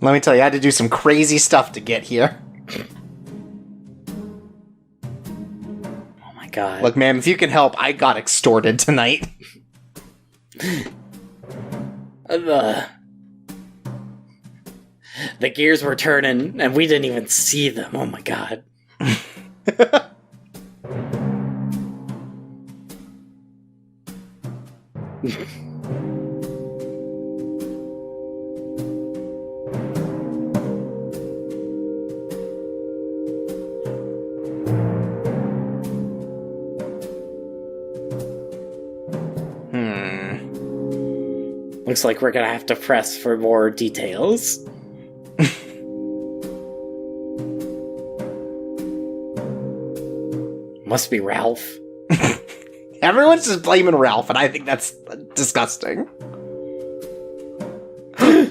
A: Let me tell you, I had to do some crazy stuff to get here.
B: Oh my god.
A: Look, ma'am, if you can help, I got extorted tonight.
B: The gears were turning, and we didn't even see them. Oh my god. Looks like we're gonna have to press for more details. Must be Ralph.
A: Everyone's just blaming Ralph, and I think that's disgusting.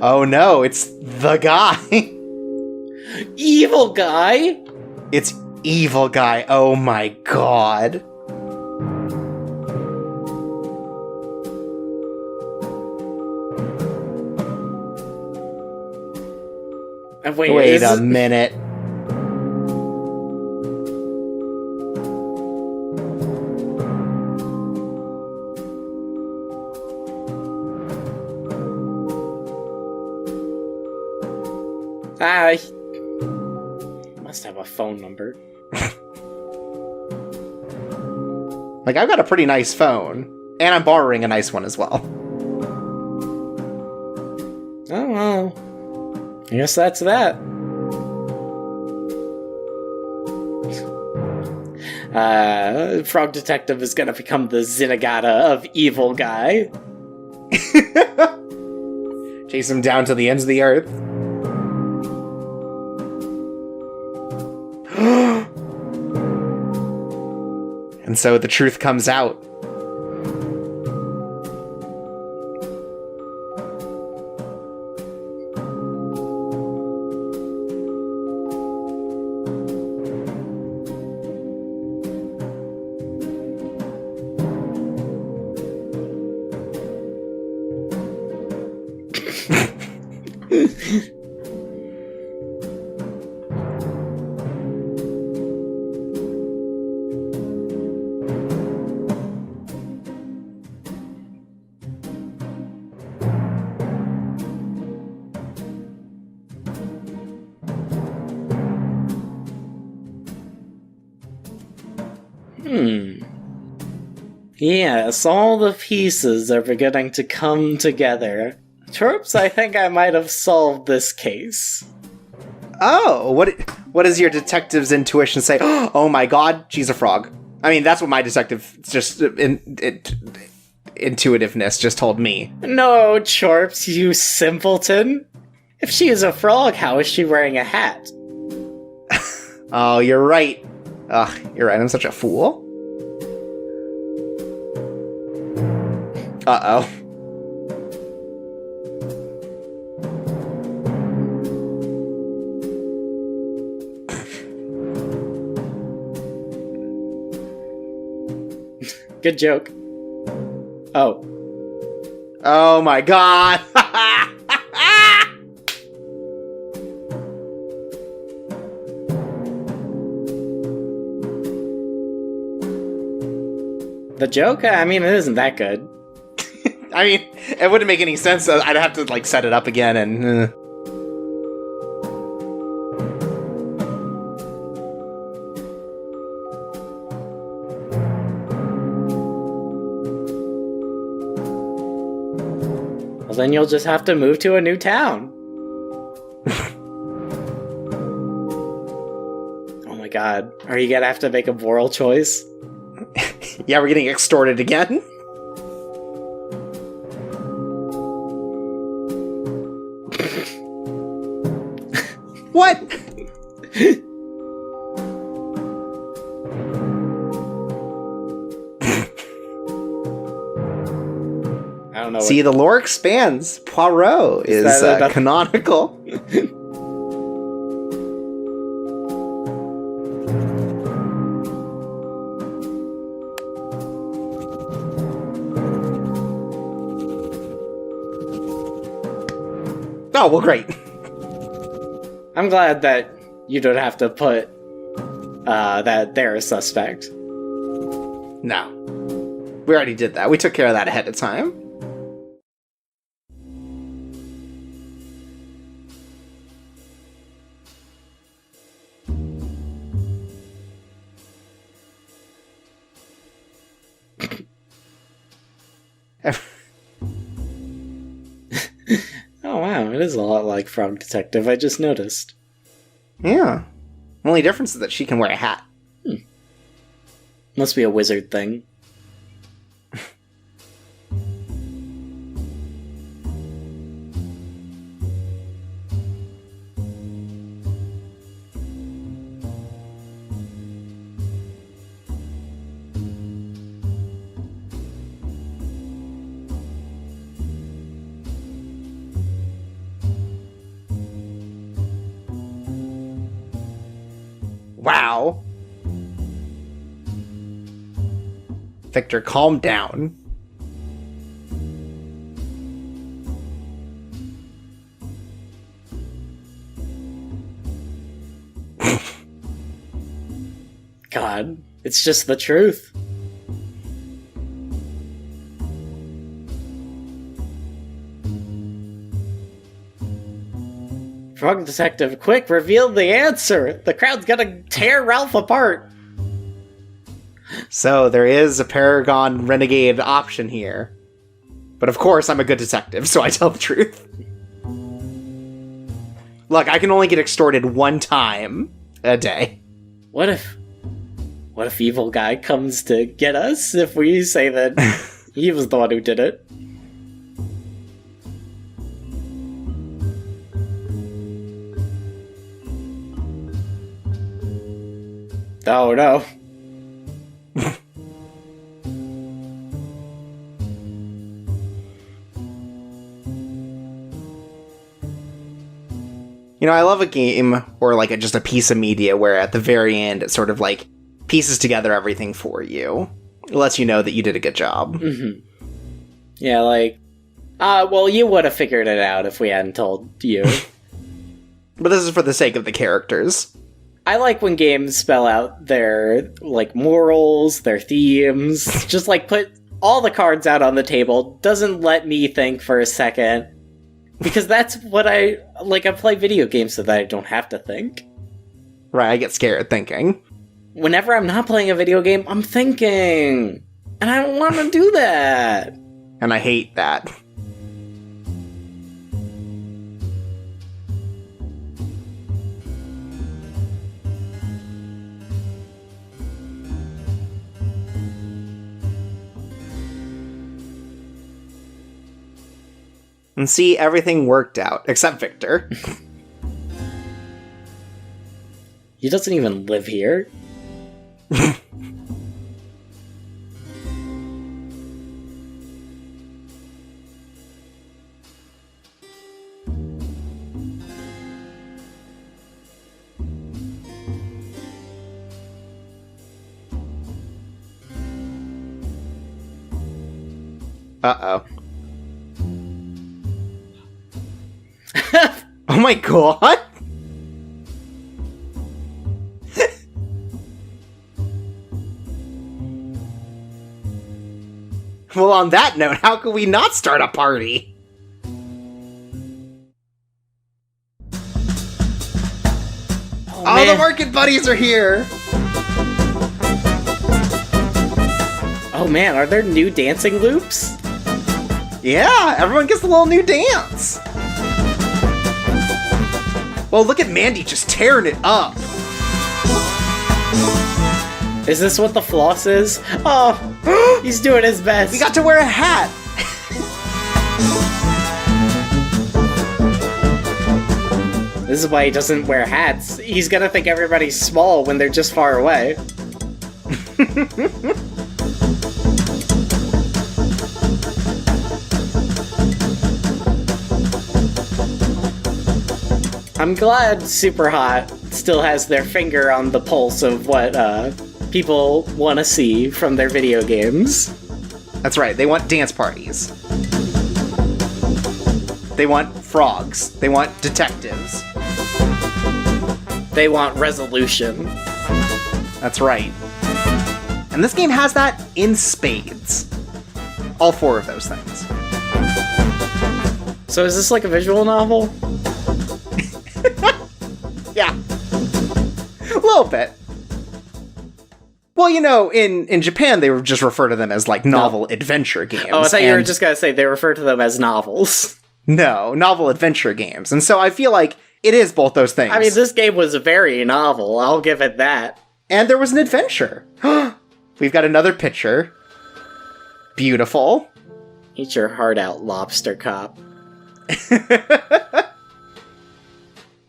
A: Oh no, it's the guy.
B: Evil guy?
A: It's evil guy. Oh my god. Wait a minute.
B: I must have a phone number.
A: Like, I've got a pretty nice phone, and I'm borrowing a nice one as well.
B: Oh well. I guess that's that. Frog Detective is gonna become the Zenigata of evil guy.
A: Chase him down to the ends of the earth. And so the truth comes out.
B: Yes, all the pieces are beginning to come together. Tropes, I think I might have solved this case.
A: Oh, what does your detective's intuition say? Oh my god, she's a frog. I mean, that's what my detective intuitiveness just told me.
B: No, Chorps, you simpleton. If she is a frog, how is she wearing a hat?
A: Oh, you're right. You're right, I'm such a fool. Uh-oh.
B: Good joke. Oh.
A: Oh my god!
B: The joke? I mean, it isn't that good.
A: I mean, it wouldn't make any sense. I'd have to, like, set it up again and...
B: Well, then you'll just have to move to a new town. Oh my god. Are you gonna have to make a moral choice?
A: Yeah, we're getting extorted again. What?
B: I don't know.
A: See, the lore expands. Poirot is canonical. Oh, well, great.
B: I'm glad that you don't have to put that they're a suspect.
A: No. We already did that. We took care of that ahead of time.
B: Oh wow, it is a lot like Frog Detective, I just noticed.
A: Yeah. Only difference is that she can wear a hat.
B: Must be a wizard thing.
A: Wow. Victor, calm down.
B: God, it's just the truth. Frog Detective, quick, reveal the answer! The crowd's gonna tear Ralph apart!
A: So, there is a Paragon Renegade option here. But of course, I'm a good detective, so I tell the truth. Look, I can only get extorted one time a day.
B: What if What if evil guy comes to get us if we say that he was the one who did it? Oh no.
A: You know, I love a game or like just a piece of media where at the very end it sort of like pieces together everything for you. It lets you know that you did a good job.
B: Mm-hmm. Yeah, like, well, you would have figured it out if we hadn't told you.
A: But this is for the sake of the characters.
B: I like when games spell out their, like, morals, their themes, just, like, put all the cards out on the table, doesn't let me think for a second. Because that's what I play video games so that I don't have to think.
A: Right, I get scared thinking.
B: Whenever I'm not playing a video game, I'm thinking. And I don't want to do that.
A: And I hate that. And see, everything worked out, except Victor.
B: He doesn't even live here.
A: Uh-oh. Oh my god! Well, on that note, how could we not start a party? Oh, the market buddies are here!
B: Oh man, are there new dancing loops?
A: Yeah, everyone gets a little new dance! Well, look at Mandy just tearing it up!
B: Is this what the floss is? Oh, he's doing his best.
A: We got to wear a hat!
B: This is why he doesn't wear hats. He's gonna think everybody's small when they're just far away. I'm glad Super Hot still has their finger on the pulse of what people want to see from their video games.
A: That's right, they want dance parties. They want frogs. They want detectives.
B: They want resolution.
A: That's right. And this game has that in spades. All four of those things.
B: So is this like a visual novel?
A: Yeah. A little bit. Well, you know, in Japan, they would just refer to them as, like, novel adventure games.
B: Oh, I thought you were just gonna say they refer to them as novels.
A: No, novel adventure games. And so I feel like it is both those things.
B: I mean, this game was very novel, I'll give it that.
A: And there was an adventure. We've got another picture. Beautiful.
B: Eat your heart out, lobster cop.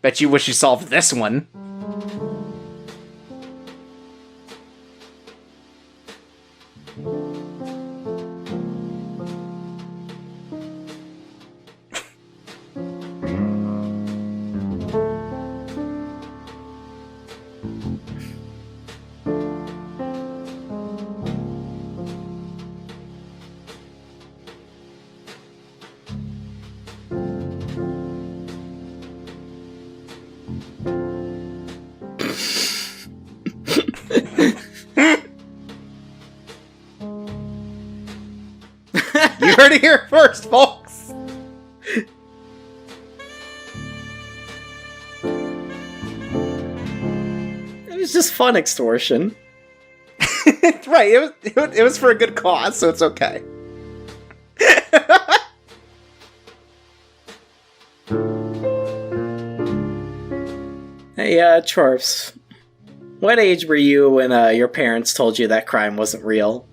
A: Bet you wish you solved this one. You heard it here first, folks!
B: It was just fun extortion.
A: Right, it was for a good cause, so it's okay.
B: Hey, Chorfs. What age were you when your parents told you that crime wasn't real?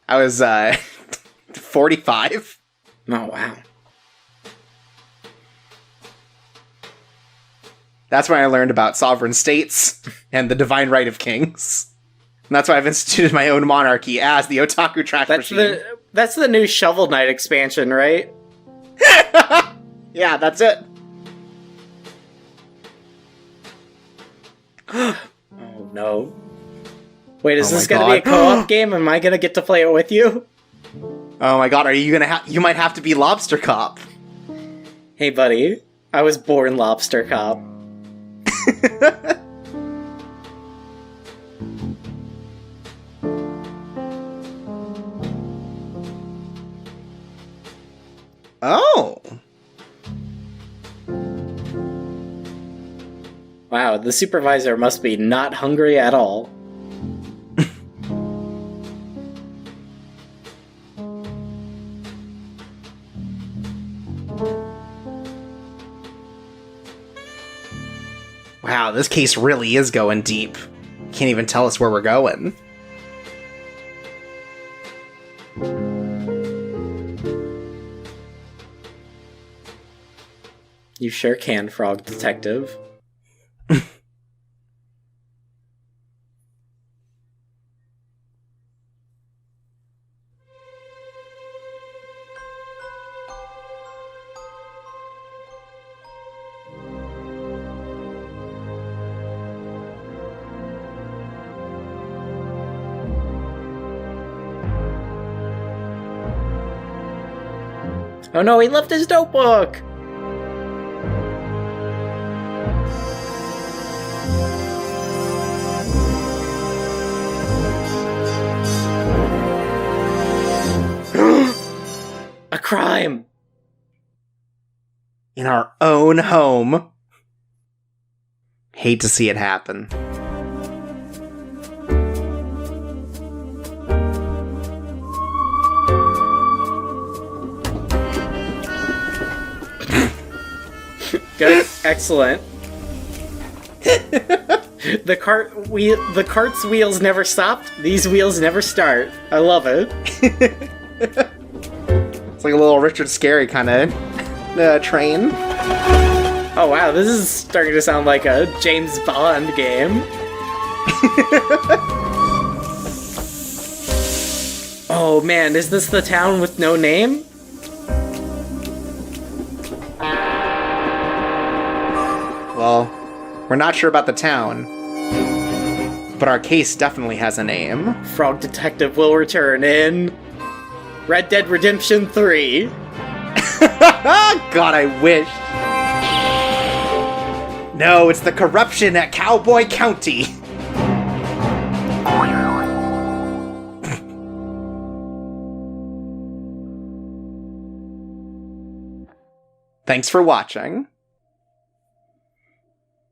A: I was 45.
B: Oh, wow.
A: That's when I learned about sovereign states and the divine right of kings. And that's why I've instituted my own monarchy as the Otaku Trash Machine.
B: That's the new Shovel Knight expansion, right?
A: Yeah, that's it.
B: Oh, no. Wait, is
A: Oh
B: this
A: my
B: going to be a
A: God.
B: co-op game? Am I going to get to play it with you?
A: Oh my god, are you gonna you might have to be Lobster Cop.
B: Hey, buddy. I was born Lobster Cop.
A: Oh.
B: Wow, the supervisor must be not hungry at all.
A: Wow, this case really is going deep. Can't even tell us where we're going.
B: You sure can, Frog Detective. Oh no, he left his notebook! A crime!
A: In our own home. Hate to see it happen.
B: Good, excellent. The cart's wheels never stopped. These wheels never start. I love it.
A: It's like a little Richard Scarry kind of train.
B: Oh wow, this is starting to sound like a James Bond game. Oh man, is this the town with no name?
A: Well, we're not sure about the town, but our case definitely has a name.
B: Frog Detective will return in Red Dead Redemption 3.
A: God, I wish. No, it's the corruption at Cowboy County. Thanks for watching.